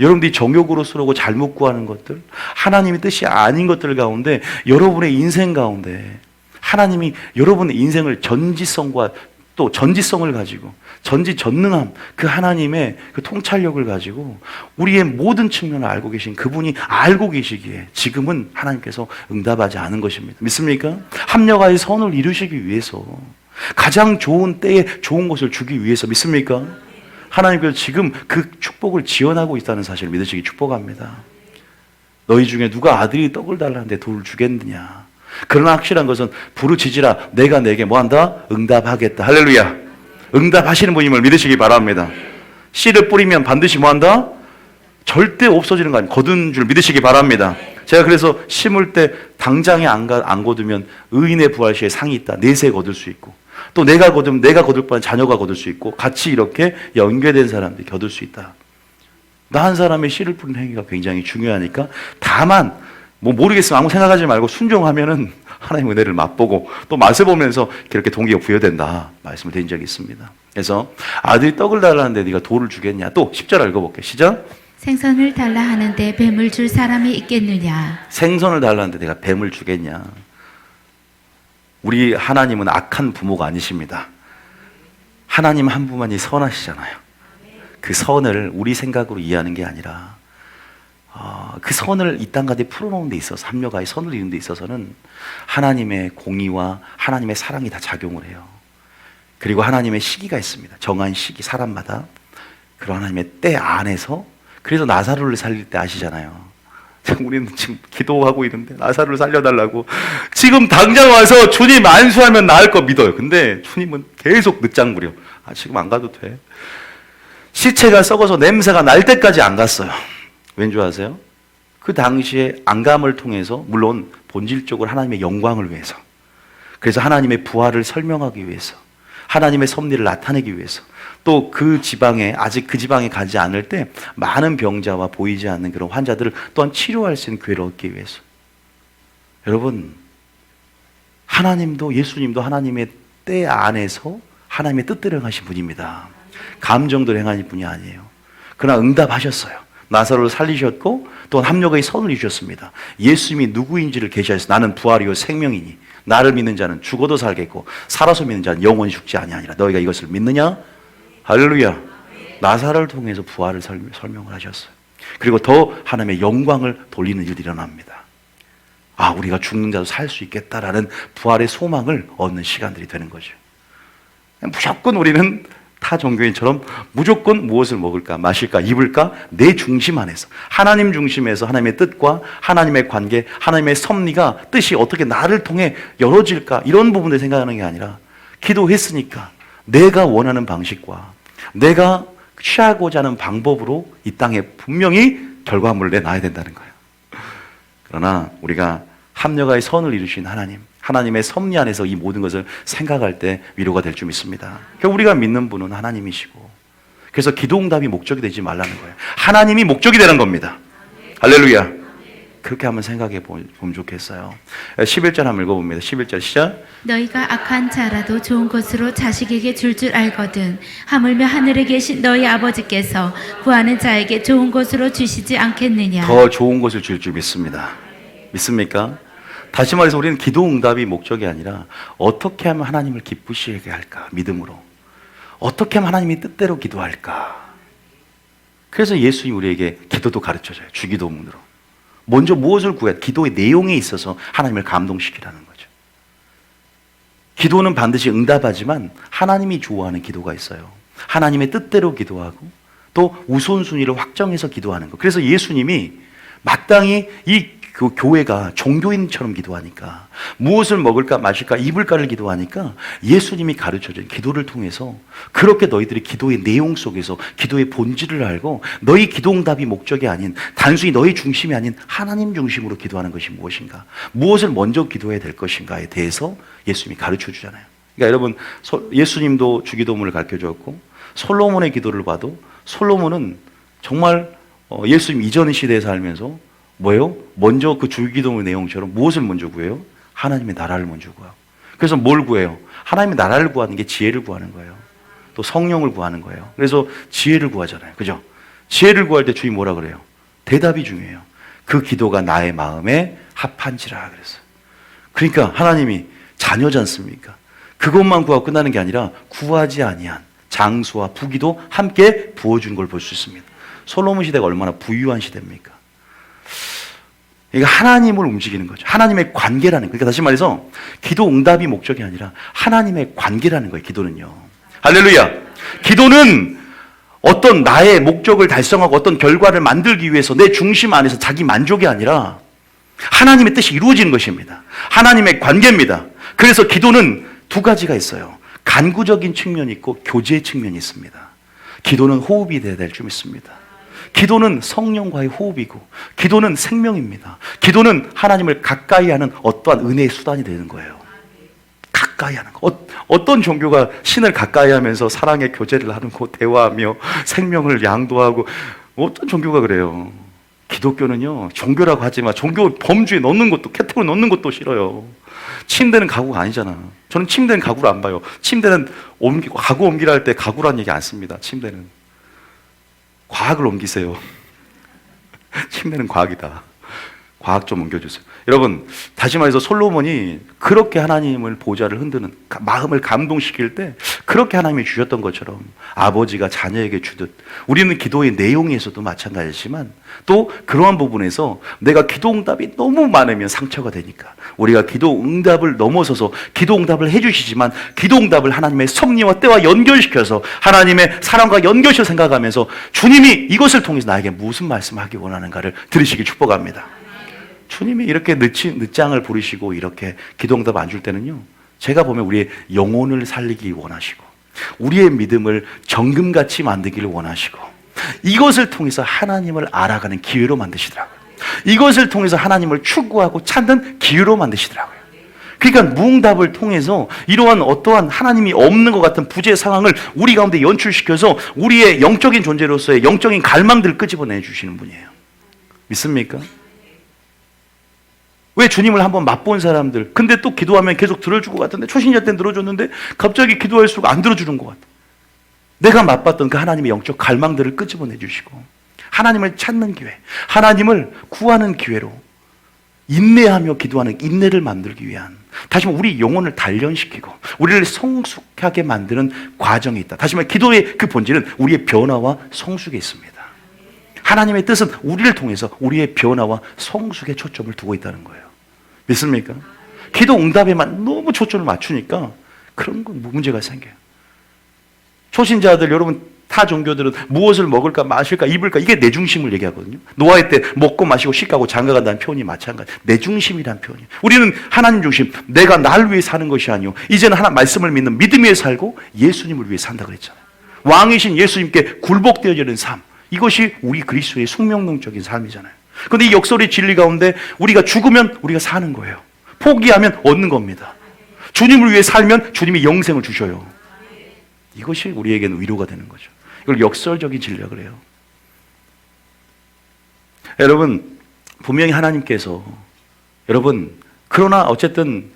여러분들이 정욕으로 쓰려고 잘못 구하는 것들, 하나님의 뜻이 아닌 것들 가운데, 여러분의 인생 가운데 하나님이 여러분의 인생을 전지성과 또 전지성을 가지고 전지전능함, 그 하나님의 그 통찰력을 가지고 우리의 모든 측면을 알고 계신 그분이 알고 계시기에 지금은 하나님께서 응답하지 않은 것입니다. 믿습니까? 합력하여 선을 이루시기 위해서, 가장 좋은 때에 좋은 것을 주기 위해서, 믿습니까? 하나님께서 지금 그 축복을 지원하고 있다는 사실을 믿으시기 축복합니다. 너희 중에 누가 아들이 떡을 달라는데 돌을 주겠느냐? 그러나 확실한 것은 부르짖으라 내가 내게 뭐한다? 응답하겠다. 할렐루야. 응답하시는 분임을 믿으시기 바랍니다. 씨를 뿌리면 반드시 뭐한다? 절대 없어지는 거 아니에요. 거둔 줄 믿으시기 바랍니다. 제가 그래서 심을 때 당장에 안 거두면 의인의 부활 시에 상이 있다. 내세 거둘 수 있고, 또 내가 거두면 내가 거둘 바에 자녀가 거둘 수 있고, 같이 이렇게 연계된 사람들이 거둘 수 있다. 나 한 사람의 씨를 뿌리는 행위가 굉장히 중요하니까, 다만 모르겠으면 아무 생각하지 말고 순종하면은 하나님 은혜를 맛보고 또 맛을 보면서 그렇게 동기가 부여된다 말씀을 드린 적이 있습니다. 그래서 아들이 떡을 달라는데 네가 돌을 주겠냐? 또 10절 읽어볼게요. 시작. 생선을 달라 하는데 뱀을 줄 사람이 있겠느냐? 생선을 달라는데 내가 뱀을 주겠냐? 우리 하나님은 악한 부모가 아니십니다. 하나님 한 분만이 선하시잖아요. 그 선을 우리 생각으로 이해하는 게 아니라 그 선을 이 땅까지 풀어놓은 데 있어서, 합력하여 선을 이루는 데 있어서는 하나님의 공의와 하나님의 사랑이 다 작용을 해요. 그리고 하나님의 시기가 있습니다. 정한 시기, 사람마다 그런 하나님의 때 안에서. 그래서 나사로를 살릴 때 아시잖아요. 우리는 지금 기도하고 있는데 나사로를 살려달라고, 지금 당장 와서 주님 안수하면 나을 거 믿어요. 근데 주님은 계속 늦장 부려. 지금 안 가도 돼. 시체가 썩어서 냄새가 날 때까지 안 갔어요. 왠지 아세요? 그 당시에 안감을 통해서, 물론 본질적으로 하나님의 영광을 위해서, 그래서 하나님의 부활을 설명하기 위해서, 하나님의 섭리를 나타내기 위해서, 또 그 지방에, 아직 그 지방에 가지 않을 때 많은 병자와 보이지 않는 그런 환자들을 또한 치료할 수 있는 기회를 얻기 위해서. 여러분, 하나님도, 예수님도 하나님의 때 안에서 하나님의 뜻대로 행하신 분입니다. 감정대로 행하신 분이 아니에요. 그러나 응답하셨어요. 나사로를 살리셨고 또 합력의 선을 이루셨습니다. 예수님이 누구인지를 계시하셔서 나는 부활이요 생명이니 나를 믿는 자는 죽어도 살겠고 살아서 믿는 자는 영원히 죽지 아니하니라. 너희가 이것을 믿느냐? 할렐루야. 나사로를 통해서 부활을 설명을 하셨어요. 그리고 더 하나님의 영광을 돌리는 일들이 일어납니다. 우리가 죽는 자도 살 수 있겠다라는 부활의 소망을 얻는 시간들이 되는 거죠. 무조건 우리는 타 종교인처럼 무조건 무엇을 먹을까, 마실까, 입을까, 내 중심 안에서, 하나님 중심에서 하나님의 뜻과 하나님의 관계, 하나님의 섭리가, 뜻이 어떻게 나를 통해 열어질까, 이런 부분을 생각하는 게 아니라, 기도했으니까 내가 원하는 방식과 내가 취하고자 하는 방법으로 이 땅에 분명히 결과물을 내놔야 된다는 거예요. 그러나 우리가 합력하여 선을 이루신 하나님, 하나님의 섭리 안에서 이 모든 것을 생각할 때 위로가 될 줄 믿습니다. 결국 우리가 믿는 분은 하나님이시고, 그래서 기도 응답이 목적이 되지 말라는 거예요. 하나님이 목적이 되는 겁니다. 할렐루야. 그렇게 한번 생각해 보면 좋겠어요. 11절 한번 읽어봅니다. 11절 시작. 너희가 악한 자라도 좋은 것으로 자식에게 줄 알거든 하물며 하늘에 계신 너희 아버지께서 구하는 자에게 좋은 것으로 주시지 않겠느냐? 더 좋은 것을 줄 믿습니다. 믿습니까? 다시 말해서 우리는 기도 응답이 목적이 아니라 어떻게 하면 하나님을 기쁘시게 할까? 믿음으로. 어떻게 하면 하나님이 뜻대로 기도할까? 그래서 예수님이 우리에게 기도도 가르쳐줘요. 주기도문으로. 먼저 무엇을 구해야, 기도의 내용에 있어서 하나님을 감동시키라는 거죠. 기도는 반드시 응답하지만 하나님이 좋아하는 기도가 있어요. 하나님의 뜻대로 기도하고 또 우선순위를 확정해서 기도하는 것. 그래서 예수님이 마땅히 그 교회가 종교인처럼 기도하니까 무엇을 먹을까 마실까 입을까를 기도하니까 예수님이 가르쳐준 기도를 통해서 그렇게 너희들이 기도의 내용 속에서 기도의 본질을 알고 너희 기도응답이 목적이 아닌 단순히 너희 중심이 아닌 하나님 중심으로 기도하는 것이 무엇인가, 무엇을 먼저 기도해야 될 것인가에 대해서 예수님이 가르쳐 주잖아요. 그러니까 여러분, 예수님도 주기도문을 가르쳐 주었고 솔로몬의 기도를 봐도 솔로몬은 정말 예수님 이전 시대에 살면서 뭐예요? 먼저 그 주기도문 내용처럼 무엇을 먼저 구해요? 하나님의 나라를 먼저 구하고. 그래서 뭘 구해요? 하나님의 나라를 구하는 게 지혜를 구하는 거예요. 또 성령을 구하는 거예요. 그래서 지혜를 구하잖아요. 그죠? 지혜를 구할 때 주님 뭐라 그래요? 대답이 중요해요. 그 기도가 나의 마음에 합한지라 그랬어요. 그러니까 하나님이 자녀지 않습니까? 그것만 구하고 끝나는 게 아니라 구하지 아니한 장수와 부귀도 함께 부어준 걸 볼 수 있습니다. 솔로몬 시대가 얼마나 부유한 시대입니까? 이게 하나님을 움직이는 거죠. 하나님의 관계라는 거예요. 그러니까 다시 말해서 기도 응답이 목적이 아니라 하나님의 관계라는 거예요. 기도는요. 할렐루야. 기도는 어떤 나의 목적을 달성하고 어떤 결과를 만들기 위해서 내 중심 안에서 자기 만족이 아니라 하나님의 뜻이 이루어지는 것입니다. 하나님의 관계입니다. 그래서 기도는 두 가지가 있어요. 간구적인 측면이 있고 교제의 측면이 있습니다. 기도는 호흡이 되어야 될 줄 믿습니다. 기도는 성령과의 호흡이고 기도는 생명입니다. 기도는 하나님을 가까이 하는 어떠한 은혜의 수단이 되는 거예요. 가까이 하는 거. 어떤 종교가 신을 가까이 하면서 사랑의 교제를 나누고 대화하며 생명을 양도하고, 어떤 종교가 그래요. 기독교는요, 종교라고 하지만 종교 범주에 넣는 것도, 캐테고리 넣는 것도 싫어요. 침대는 가구가 아니잖아. 저는 침대는 가구를 안 봐요. 침대는 가구 옮기라 할 때 가구란 얘기 안 씁니다. 침대는 과학을 옮기세요. 침대는 과학이다. 과학 좀 옮겨주세요. 여러분, 다시 말해서 솔로몬이 그렇게 하나님을 보좌를 흔드는, 마음을 감동시킬 때 그렇게 하나님이 주셨던 것처럼 아버지가 자녀에게 주듯 우리는 기도의 내용에서도 마찬가지지만 또 그러한 부분에서 내가 기도 응답이 너무 많으면 상처가 되니까 우리가 기도 응답을 넘어서서 기도 응답을 해주시지만 기도 응답을 하나님의 섭리와 때와 연결시켜서 하나님의 사랑과 연결시켜 생각하면서 주님이 이것을 통해서 나에게 무슨 말씀하기 원하는가를 들으시길 축복합니다. 주님이 이렇게 늦장을 부리시고 이렇게 기도응답 안 줄 때는요, 제가 보면 우리의 영혼을 살리기 원하시고 우리의 믿음을 정금같이 만들기를 원하시고 이것을 통해서 하나님을 알아가는 기회로 만드시더라고요. 이것을 통해서 하나님을 추구하고 찾는 기회로 만드시더라고요. 그러니까 무응답을 통해서 이러한 어떠한 하나님이 없는 것 같은 부재 상황을 우리 가운데 연출시켜서 우리의 영적인 존재로서의 영적인 갈망들을 끄집어내 주시는 분이에요. 믿습니까? 왜 주님을 한번 맛본 사람들, 근데 또 기도하면 계속 들어줄 것 같은데, 초신자 때는 들어줬는데 갑자기 기도할수록 안 들어주는 것 같아. 내가 맛봤던 그 하나님의 영적 갈망들을 끄집어내 주시고 하나님을 찾는 기회, 하나님을 구하는 기회로 인내하며 기도하는 인내를 만들기 위한, 다시 말해 우리 영혼을 단련시키고 우리를 성숙하게 만드는 과정이 있다. 다시 말해 기도의 그 본질은 우리의 변화와 성숙에 있습니다. 하나님의 뜻은 우리를 통해서 우리의 변화와 성숙에 초점을 두고 있다는 거예요. 믿습니까? 기도 응답에만 너무 초점을 맞추니까 그런 건 문제가 생겨요. 초신자들, 여러분 타 종교들은 무엇을 먹을까 마실까 입을까 이게 내 중심을 얘기하거든요. 노아의 때 먹고 마시고 씻고 장가간다는 표현이 마찬가지. 내 중심이란 표현이에요. 우리는 하나님 중심, 내가 날 위해 사는 것이 아니요 이제는 하나님 말씀을 믿는 믿음 위에 살고 예수님을 위해 산다 그랬잖아요. 왕이신 예수님께 굴복되어지는 삶, 이것이 우리 그리스도의 숙명론적인 삶이잖아요. 그런데 이 역설의 진리 가운데 우리가 죽으면 우리가 사는 거예요. 포기하면 얻는 겁니다. 주님을 위해 살면 주님이 영생을 주셔요. 이것이 우리에게는 위로가 되는 거죠. 이걸 역설적인 진리라 그래요. 여러분, 분명히 하나님께서, 여러분, 그러나 어쨌든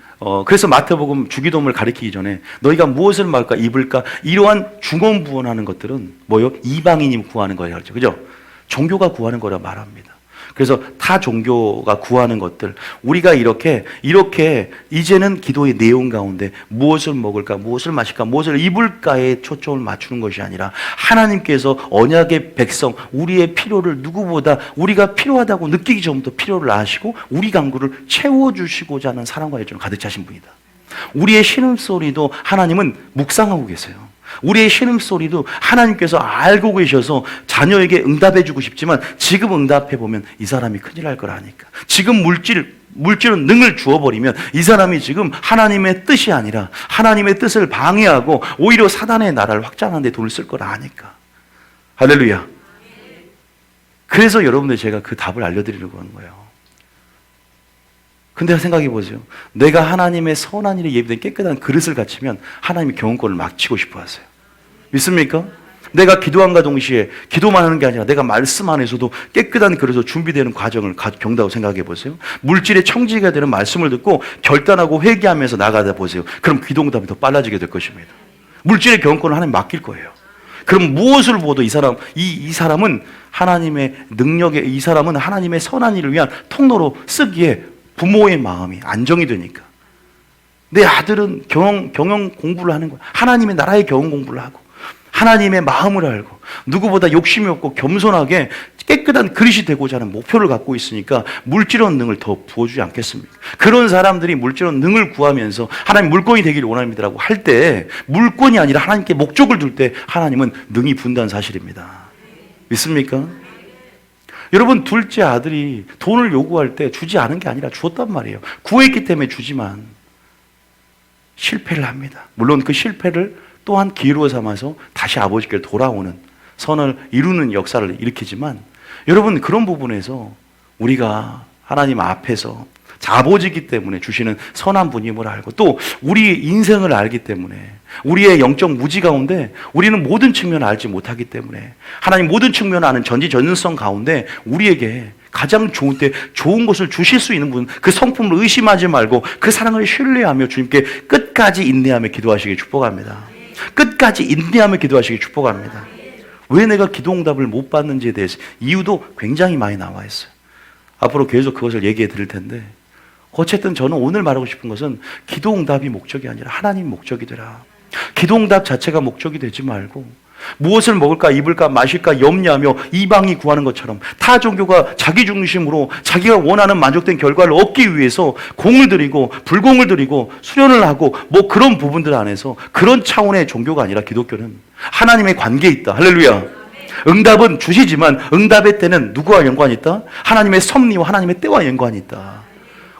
그래서 마태복음 주기도문을 가리키기 전에 너희가 무엇을 먹을까 입을까 이러한 중언부언하는 것들은 뭐요? 이방인이 구하는 거예요. 그렇죠? 그죠? 종교가 구하는 거라 말합니다. 그래서 타 종교가 구하는 것들, 우리가 이렇게 이제는 기도의 내용 가운데 무엇을 먹을까, 무엇을 마실까, 무엇을 입을까에 초점을 맞추는 것이 아니라 하나님께서 언약의 백성, 우리의 필요를 누구보다 우리가 필요하다고 느끼기 전부터 필요를 아시고 우리 간구를 채워주시고자 하는 사랑과 열정을 가득 차신 분이다. 우리의 신음소리도 하나님은 묵상하고 계세요. 우리의 신음소리도 하나님께서 알고 계셔서 자녀에게 응답해 주고 싶지만 지금 응답해 보면 이 사람이 큰일 날 걸 아니까. 지금 물질은 능을 주어버리면 이 사람이 지금 하나님의 뜻이 아니라 하나님의 뜻을 방해하고 오히려 사단의 나라를 확장하는 데 돈을 쓸 걸 아니까. 할렐루야. 그래서 여러분들 제가 그 답을 알려드리려고 하는 거예요. 근데 생각해 보세요. 내가 하나님의 선한 일에 예비된 깨끗한 그릇을 갖추면 하나님이 경험권을 막치고 싶어 하세요. 믿습니까? 내가 기도함과 동시에 기도만 하는 게 아니라 내가 말씀 안에서도 깨끗한 그릇으로 준비되는 과정을 겪는다고 생각해 보세요. 물질의 청지기가 되는 말씀을 듣고 결단하고 회개하면서 나가다 보세요. 그럼 기도응답이 더 빨라지게 될 것입니다. 물질의 경험권을 하나님 맡길 거예요. 그럼 무엇을 보도 이 사람은 하나님의 능력에, 이 사람은 하나님의 선한 일을 위한 통로로 쓰기에 부모의 마음이 안정이 되니까. 내 아들은 경영 공부를 하는 거야. 하나님의 나라의 경영 공부를 하고 하나님의 마음을 알고 누구보다 욕심이 없고 겸손하게 깨끗한 그릇이 되고자 하는 목표를 갖고 있으니까 물질은 능을 더 부어주지 않겠습니까? 그런 사람들이 물질은 능을 구하면서 하나님 물건이 되기를 원합니다라고 할 때 물건이 아니라 하나님께 목적을 둘 때 하나님은 능이 분다는 사실입니다. 믿습니까? 여러분, 둘째 아들이 돈을 요구할 때 주지 않은 게 아니라 주었단 말이에요. 구했기 때문에 주지만 실패를 합니다. 물론 그 실패를 또한 기회로 삼아서 다시 아버지께 돌아오는 선을 이루는 역사를 일으키지만 여러분, 그런 부분에서 우리가 하나님 앞에서 아버지이기 때문에 주시는 선한 분임을 알고 또 우리 인생을 알기 때문에 우리의 영적 무지 가운데 우리는 모든 측면을 알지 못하기 때문에 하나님 모든 측면을 아는 전지전능성 가운데 우리에게 가장 좋은 것을 주실 수 있는 분, 그 성품을 의심하지 말고 그 사랑을 신뢰하며 주님께 끝까지 인내하며 기도하시길 축복합니다. 끝까지 인내하며 기도하시길 축복합니다. 왜 내가 기도응답을 못 받는지에 대해서 이유도 굉장히 많이 나와 있어요. 앞으로 계속 그것을 얘기해 드릴 텐데 어쨌든 저는 오늘 말하고 싶은 것은 기도응답이 목적이 아니라 하나님 목적이 되라. 기도응답 자체가 목적이 되지 말고 무엇을 먹을까 입을까 마실까 염려하며 이방이 구하는 것처럼 타 종교가 자기 중심으로 자기가 원하는 만족된 결과를 얻기 위해서 공을 들이고 불공을 들이고 수련을 하고 뭐 그런 부분들 안에서 그런 차원의 종교가 아니라 기독교는 하나님의 관계에 있다. 할렐루야. 응답은 주시지만 응답의 때는 누구와 연관이 있다? 하나님의 섭리와 하나님의 때와 연관이 있다.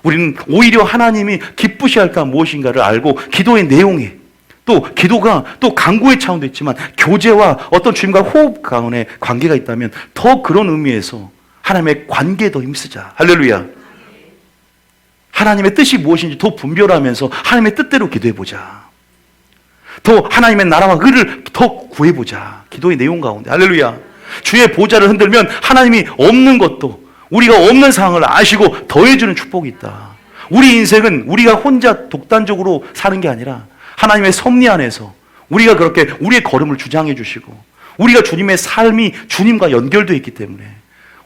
우리는 오히려 하나님이 기쁘시할까 무엇인가를 알고 기도의 내용에 또 기도가 또 간구의 차원도 있지만 교제와 어떤 주님과 호흡 가운데 관계가 있다면 더 그런 의미에서 하나님의 관계에 더 힘쓰자. 할렐루야. 하나님의 뜻이 무엇인지 더 분별하면서 하나님의 뜻대로 기도해보자. 더 하나님의 나라와 의를 더 구해보자. 기도의 내용 가운데. 할렐루야. 주의 보좌를 흔들면 하나님이 없는 것도 우리가 없는 상황을 아시고 더해주는 축복이 있다. 우리 인생은 우리가 혼자 독단적으로 사는 게 아니라 하나님의 섭리 안에서 우리가 그렇게 우리의 걸음을 주장해 주시고 우리가 주님의 삶이 주님과 연결되어 있기 때문에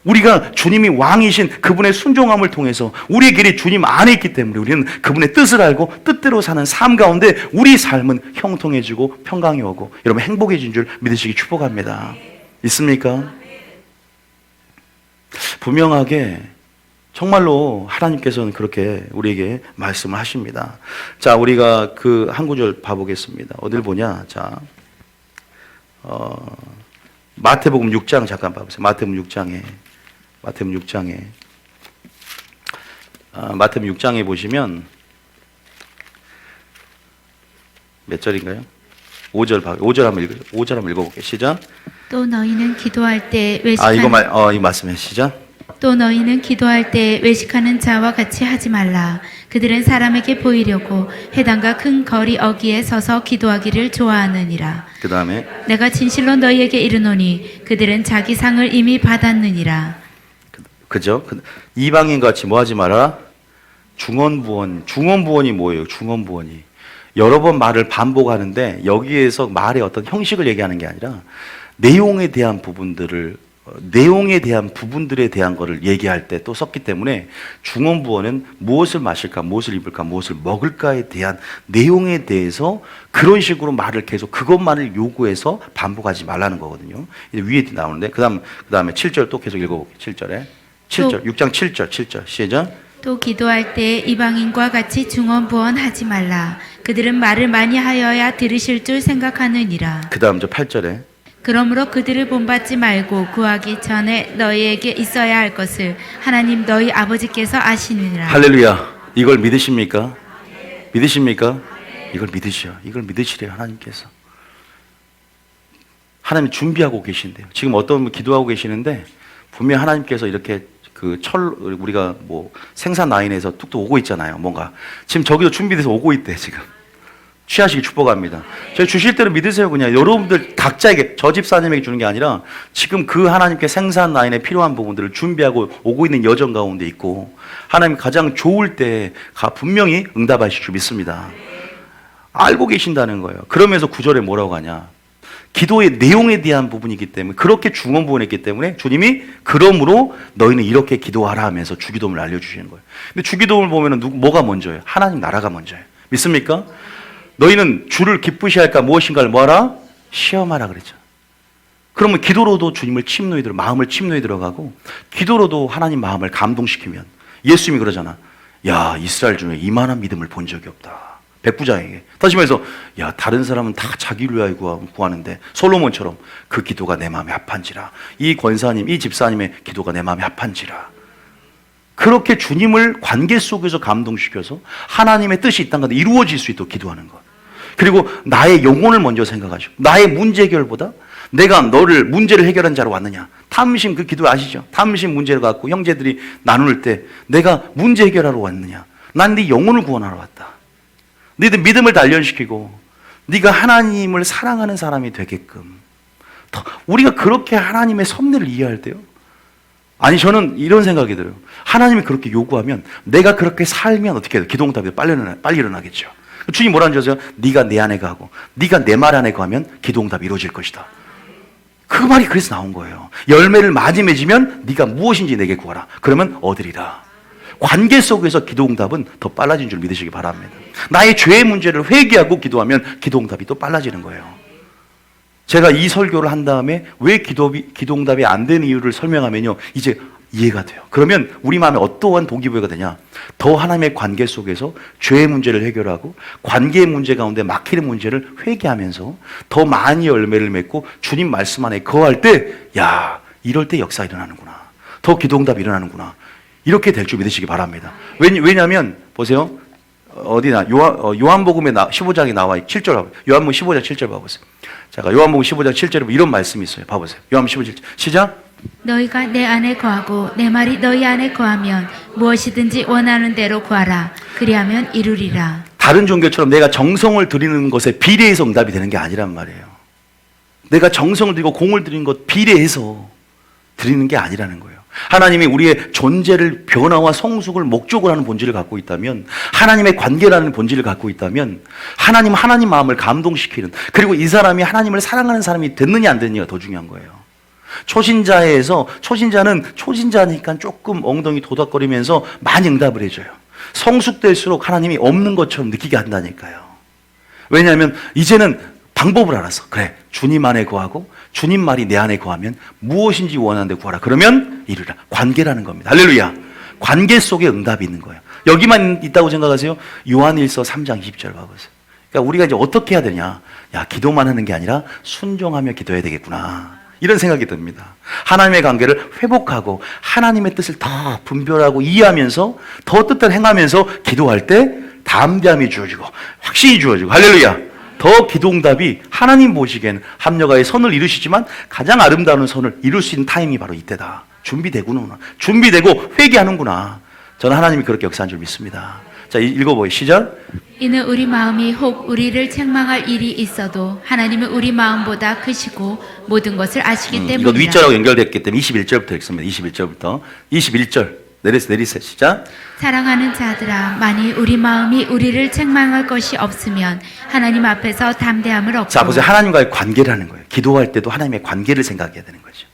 우리가 주님이 왕이신 그분의 순종함을 통해서 우리의 길이 주님 안에 있기 때문에 우리는 그분의 뜻을 알고 뜻대로 사는 삶 가운데 우리 삶은 형통해지고 평강이 오고 여러분 행복해진 줄 믿으시기 축복합니다. 있습니까? 분명하게 정말로 하나님께서는 그렇게 우리에게 말씀을 하십니다. 자, 우리가 그 한 구절 봐보겠습니다. 어딜 보냐? 자, 마태복음 6장 잠깐 봐보세요. 마태복음 6장에 보시면 몇 절인가요? 5절 한번 읽어볼게요. 시작. 또 너희는 기도할 때 외식하는 이거 말씀해. 시작. 또 너희는 기도할 때 외식하는 자와 같이 하지 말라. 그들은 사람에게 보이려고 회당과 큰 거리 어귀에 서서 기도하기를 좋아하느니라. 그 다음에 내가 진실로 너희에게 이르노니 그들은 자기 상을 이미 받았느니라. 그죠? 이방인 같이 뭐 하지 마라? 중언부언이 뭐예요? 중언부언이 여러 번 말을 반복하는데 여기에서 말의 어떤 형식을 얘기하는 게 아니라 내용에 대한 부분들에 대한 거를 얘기할 때 또 썼기 때문에 중언부언은 무엇을 마실까, 무엇을 입을까, 무엇을 먹을까에 대한 내용에 대해서 그런 식으로 말을 계속 그것만을 요구해서 반복하지 말라는 거거든요. 이제 위에 나오는데 그다음에 7절 또 계속 읽어볼게요. 7절에 6장 7절 시작. 또 기도할 때 이방인과 같이 중언부언하지 말라. 그들은 말을 많이 하여야 들으실 줄 생각하느니라. 그 다음 저 8절에 그러므로 그들을 본받지 말고 구하기 전에 너희에게 있어야 할 것을 하나님 너희 아버지께서 아시느니라. 할렐루야. 이걸 믿으십니까? 믿으십니까? 이걸 믿으시오. 이걸 믿으시래요, 하나님께서. 하나님 준비하고 계신대요. 지금 어떤 분 기도하고 계시는데 분명 하나님께서 이렇게 우리가 뭐 생산 라인에서 뚝뚝 오고 있잖아요. 뭔가 지금 저기도 준비돼서 오고 있대 지금. 취하시기 축복합니다. 저희 주실 대로 믿으세요. 그냥 여러분들 각자에게, 저 집사님에게 주는 게 아니라 지금 그 하나님께 생산 라인에 필요한 부분들을 준비하고 오고 있는 여정 가운데 있고, 하나님 가장 좋을 때 분명히 응답하실 줄 믿습니다. 알고 계신다는 거예요. 그러면서 9절에 뭐라고 하냐, 기도의 내용에 대한 부분이기 때문에, 그렇게 중언부언했기 때문에 주님이 그러므로 너희는 이렇게 기도하라 하면서 주기도문을 알려주시는 거예요. 근데 주기도문을 보면 뭐가 먼저예요? 하나님 나라가 먼저예요. 믿습니까? 너희는 주를 기쁘시 할까 무엇인가를 뭐하라? 시험하라 그랬죠. 그러면 기도로도 주님을 침노에 들어, 마음을 침노에 들어가고, 기도로도 하나님 마음을 감동시키면, 예수님이 그러잖아. 야, 이스라엘 중에 이만한 믿음을 본 적이 없다. 백부장에게. 다시 말해서, 야, 다른 사람은 다 자기를 위하여 구하는데 솔로몬처럼 그 기도가 내 마음에 합한지라. 이 권사님, 이 집사님의 기도가 내 마음에 합한지라. 그렇게 주님을 관계 속에서 감동시켜서 하나님의 뜻이 이 땅 가운데 이루어질 수 있도록 기도하는 것. 그리고 나의 영혼을 먼저 생각하시고, 나의 문제 해결보다 내가 너를 문제를 해결한 자로 왔느냐. 탐심, 그 기도 아시죠? 탐심 문제를 갖고 형제들이 나눌 때 내가 문제 해결하러 왔느냐. 난 네 영혼을 구원하러 왔다. 너희들 믿음을 단련시키고 네가 하나님을 사랑하는 사람이 되게끔, 우리가 그렇게 하나님의 섭리를 이해할 때요, 아니 저는 이런 생각이 들어요. 하나님이 그렇게 요구하면 내가 그렇게 살면 어떻게 해요? 기도응답이 빨리 일어나겠죠. 주님 뭐라는 줄 아세요? 네가 내 안에 거하고 네가 내 말 안에 거하면 기도응답이 이루어질 것이다. 그 말이 그래서 나온 거예요. 열매를 많이 맺으면 네가 무엇인지 내게 구하라. 그러면 얻으리라. 관계 속에서 기도응답은 더 빨라진 줄 믿으시기 바랍니다. 나의 죄의 문제를 회개하고 기도하면 기도응답이 또 빨라지는 거예요. 제가 이 설교를 한 다음에 왜 기도응답이 안 되는 이유를 설명하면요, 이제 이해가 돼요. 그러면 우리 마음에 어떠한 동기부여가 되냐, 더 하나님의 관계 속에서 죄의 문제를 해결하고 관계의 문제 가운데 막히는 문제를 회개하면서 더 많이 열매를 맺고 주님 말씀 안에 거할 때, 야, 이럴 때 역사 일어나는구나, 더 기도응답이 일어나는구나, 이렇게 될 줄 믿으시기 바랍니다. 왜냐하면 보세요, 어디나 요한복음에 15장에 나와 7절, 요한복음 15장 7절 봐보세요. 자, 요한복음 15장 7절에 이런 말씀이 있어요. 봐보세요. 요한복음 15장 7절 시작. 너희가 내 안에 거하고 내 말이 너희 안에 거하면 무엇이든지 원하는 대로 구하라. 그리하면 이루리라. 다른 종교처럼 내가 정성을 들이는 것에 비례해서 응답이 되는 게 아니란 말이에요. 내가 정성을 들이고 공을 들이는 것 비례해서 드리는 게 아니라는 거예요. 하나님이 우리의 존재를, 변화와 성숙을 목적으로 하는 본질을 갖고 있다면, 하나님의 관계라는 본질을 갖고 있다면, 하나님 마음을 감동시키는, 그리고 이 사람이 하나님을 사랑하는 사람이 됐느냐 안 됐느냐가 더 중요한 거예요. 초신자는 초신자니까 조금 엉덩이 도닥거리면서 많이 응답을 해줘요. 성숙될수록 하나님이 없는 것처럼 느끼게 한다니까요. 왜냐하면 이제는 방법을 알아서, 그래, 주님 안에 거하고 주님 말이 내 안에 거하면 무엇인지 원하는데 구하라. 그러면 이루라. 관계라는 겁니다. 할렐루야. 관계 속에 응답이 있는 거예요. 여기만 있다고 생각하세요? 요한일서 3장 20절 봐보세요. 그러니까 우리가 이제 어떻게 해야 되냐? 야, 기도만 하는 게 아니라 순종하며 기도해야 되겠구나, 이런 생각이 듭니다. 하나님의 관계를 회복하고 하나님의 뜻을 더 분별하고 이해하면서 더 뜻대로 행하면서 기도할 때 담대함이 주어지고 확신이 주어지고, 할렐루야. 더 기도응답이 하나님 보시기에는 합력하여 선을 이루시지만 가장 아름다운 선을 이룰 수 있는 타임이 바로 이때다. 준비되구나. 준비되고 회개하는구나. 저는 하나님이 그렇게 역사한 줄 믿습니다. 자, 읽어보세요. 시작. 이는 우리 마음이 혹 우리를 책망할 일이 있어도 하나님은 우리 마음보다 크시고 모든 것을 아시기 때문이다. 이거 윗절하고 연결됐기 때문에 21절부터 읽습니다. 21절부터 21절 내리세요. 시작. 사랑하는 자들아, 만일 우리 마음이 우리를 책망할 것이 없으면 하나님 앞에서 담대함을 얻고. 자, 보세요. 하나님과의 관계라는 거예요. 기도할 때도 하나님의 관계를 생각해야 되는 거죠.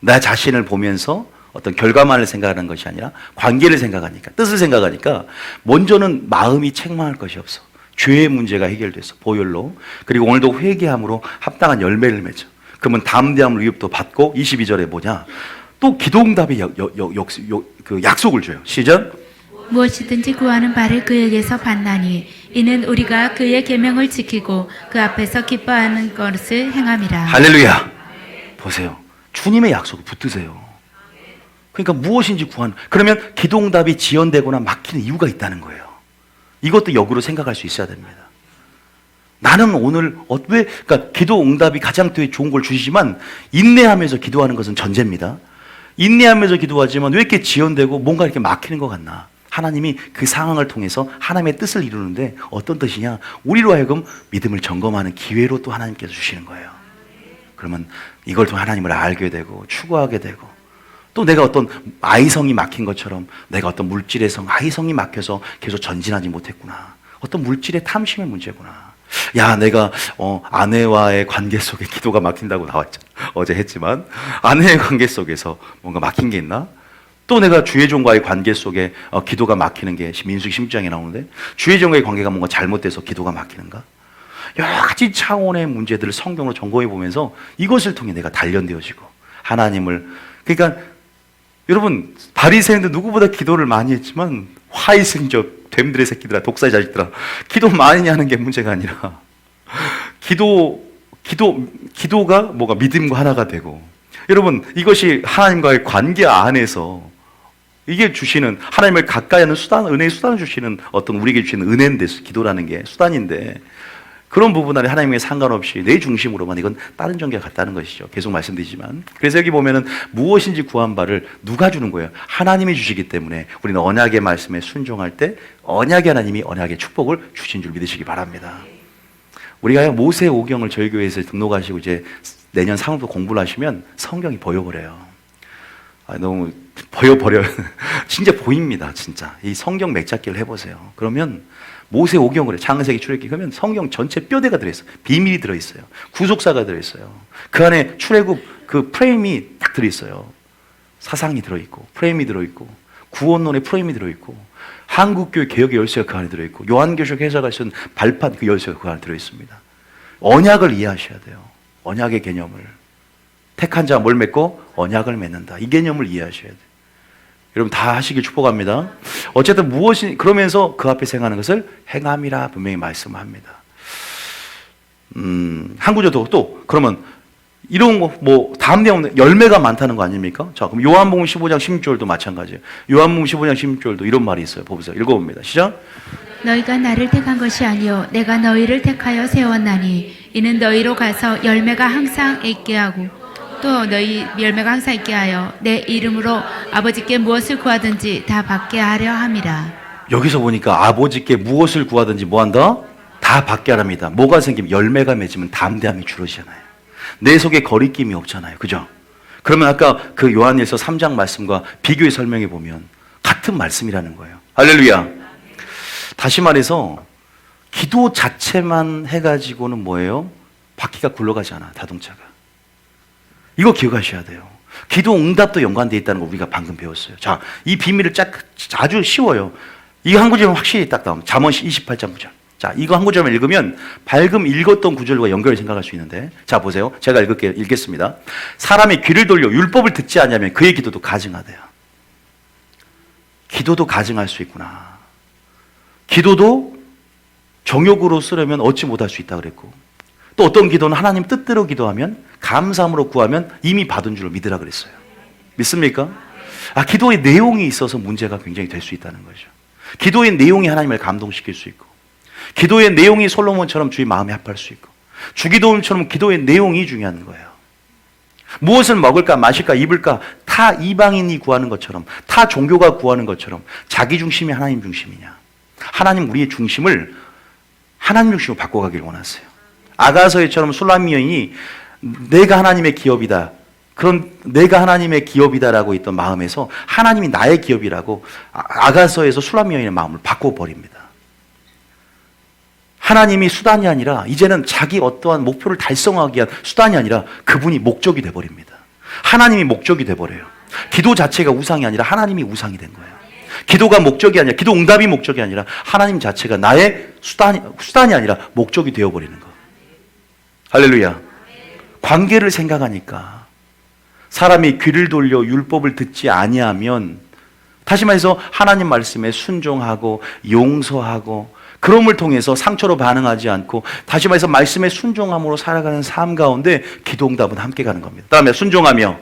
나 자신을 보면서 어떤 결과만을 생각하는 것이 아니라 관계를 생각하니까, 뜻을 생각하니까 먼저는 마음이 책망할 것이 없어. 죄의 문제가 해결돼서 보혈로, 그리고 오늘도 회개함으로 합당한 열매를 맺죠. 그러면 담대함을 위협도 받고, 22절에 뭐냐, 또 기도응답의 그 약속을 줘요. 시작. 무엇이든지 구하는 바를 그에게서 받나니 이는 우리가 그의 계명을 지키고 그 앞에서 기뻐하는 것을 행함이라. 할렐루야. 보세요. 주님의 약속을 붙드세요. 그러니까 무엇인지 그러면 기도응답이 지연되거나 막히는 이유가 있다는 거예요. 이것도 역으로 생각할 수 있어야 됩니다. 나는 오늘 그러니까 기도응답이 가장 좋은 걸 주시지만 인내하면서 기도하는 것은 전제입니다. 인내하면서 기도하지만 왜 이렇게 지연되고 뭔가 이렇게 막히는 것 같나? 하나님이 그 상황을 통해서 하나님의 뜻을 이루는데 어떤 뜻이냐? 우리로 하여금 믿음을 점검하는 기회로 또 하나님께서 주시는 거예요. 그러면 이걸 통해 하나님을 알게 되고 추구하게 되고 또 내가 어떤 아이성이 막힌 것처럼 내가 어떤 물질의 아이성이 막혀서 계속 전진하지 못했구나. 어떤 물질의 탐심의 문제구나. 야, 내가 아내와의 관계 속에 기도가 막힌다고 나왔잖아. 어제 했지만 아내의 관계 속에서 뭔가 막힌 게 있나? 또 내가 주의 종과의 관계 속에 기도가 막히는 게 민수기 16장에 나오는데 주의 종과의 관계가 뭔가 잘못돼서 기도가 막히는가? 여러 가지 차원의 문제들을 성경으로 점검해 보면서 이것을 통해 내가 단련되어지고 하나님을 그러니까 여러분 바리새인도 누구보다 기도를 많이 했지만 화이승적 됨들의 새끼들아 독사의 자식들아 기도 많이 하는 게 문제가 아니라 기도가 뭐가 믿음과 하나가 되고 여러분 이것이 하나님과의 관계 안에서 이게 주시는 하나님을 가까이 하는 수단 은혜의 수단을 주시는 어떤 우리에게 주시는 은혜인데 기도라는 게 수단인데 그런 부분 안에 하나님에 상관없이 내 중심으로만 이건 다른 전개가 같다는 것이죠. 계속 말씀드리지만 그래서 여기 보면은 무엇인지 구한 바를 누가 주는 거예요? 하나님이 주시기 때문에 우리는 언약의 말씀에 순종할 때 언약의 하나님이 언약의 축복을 주신 줄 믿으시기 바랍니다. 우리가 모세 오경을 저희 교회에서 등록하시고 이제 내년 상부터 공부를 하시면 성경이 보여버려요. 너무 보여버려요. 진짜 보입니다. 진짜 이 성경 맥잡기를 해보세요. 그러면 모세 오경을 창세기 출애굽기 그러면 성경 전체 뼈대가 들어있어요. 비밀이 들어있어요. 구속사가 들어있어요. 그 안에 출애굽 그 프레임이 딱 들어있어요. 사상이 들어있고 프레임이 들어있고 구원론의 프레임이 들어있고 한국교회 개혁의 열쇠가 그 안에 들어있고 요한계시록 해석할 수 있는 발판 그 열쇠가 그 안에 들어있습니다. 언약을 이해하셔야 돼요. 언약의 개념을 택한 자가 뭘 맺고 언약을 맺는다. 이 개념을 이해하셔야 돼요. 여러분 다 하시길 축복합니다. 어쨌든 무엇이 그러면서 그 앞에 행하는 것을 행함이라 분명히 말씀합니다. 한 구절도 또 그러면 이런 거 뭐 다음 내용 열매가 많다는 거 아닙니까? 자 그럼 요한복음 15장 16절도 마찬가지예요. 요한복음 15장 16절도 이런 말이 있어요. 보세요. 읽어봅니다. 시작. 너희가 나를 택한 것이 아니요 내가 너희를 택하여 세웠나니 이는 너희로 가서 열매가 항상 있게 하고 또 너희 열매가 항상 있게 하여 내 이름으로 아버지께 무엇을 구하든지 다 받게 하려 함이라. 여기서 보니까 아버지께 무엇을 구하든지 뭐한다? 다 받게 하랍니다. 뭐가 생기면 열매가 맺으면 담대함이 줄어지잖아요. 내 속에 거리낌이 없잖아요. 그죠? 그러면 아까 그 요한일서 3장 말씀과 비교해 설명해 보면 같은 말씀이라는 거예요. 할렐루야. 다시 말해서 기도 자체만 해가지고는 뭐예요? 바퀴가 굴러가지 않아. 자동차가. 이거 기억하셔야 돼요. 기도 응답도 연관되어 있다는 거 우리가 방금 배웠어요. 자, 이 비밀을 아주 쉬워요. 이거 한 구절은 확실히 딱 나옵니다. 잠언 28장 9절. 자, 이거 한 구절만 읽으면 방금 읽었던 구절과 연결을 생각할 수 있는데 자, 보세요. 제가 읽겠습니다. 사람이 귀를 돌려 율법을 듣지 않으면 그의 기도도 가증하대요. 기도도 가증할 수 있구나. 기도도 정욕으로 쓰려면 얻지 못할 수 있다 그랬고 또 어떤 기도는 하나님 뜻대로 기도하면 감사함으로 구하면 이미 받은 줄로 믿으라 그랬어요. 믿습니까? 기도의 내용이 있어서 문제가 굉장히 될 수 있다는 거죠. 기도의 내용이 하나님을 감동시킬 수 있고 기도의 내용이 솔로몬처럼 주의 마음에 합할 수 있고 주기도문처럼 기도의 내용이 중요한 거예요. 무엇을 먹을까 마실까 입을까 타 이방인이 구하는 것처럼 타 종교가 구하는 것처럼 자기 중심이 하나님 중심이냐. 하나님 우리의 중심을 하나님 중심으로 바꿔가길 원하세요. 아가서에처럼 술람 여인이 내가 하나님의 기업이다. 그런 내가 하나님의 기업이다라고 있던 마음에서 하나님이 나의 기업이라고 아가서에서 술람 여인의 마음을 바꿔버립니다. 하나님이 수단이 아니라 이제는 자기 어떠한 목표를 달성하기 위한 수단이 아니라 그분이 목적이 돼버립니다. 하나님이 목적이 돼버려요. 기도 자체가 우상이 아니라 하나님이 우상이 된 거예요. 기도가 목적이 아니라 기도 응답이 목적이 아니라 하나님 자체가 나의 수단이 아니라 목적이 되어버리는 거. 할렐루야. 관계를 생각하니까 사람이 귀를 돌려 율법을 듣지 아니하면 다시 말해서 하나님 말씀에 순종하고 용서하고 그럼을 통해서 상처로 반응하지 않고 다시 말해서 말씀에 순종함으로 살아가는 삶 가운데 기도응답은 함께 가는 겁니다. 다음에 순종하며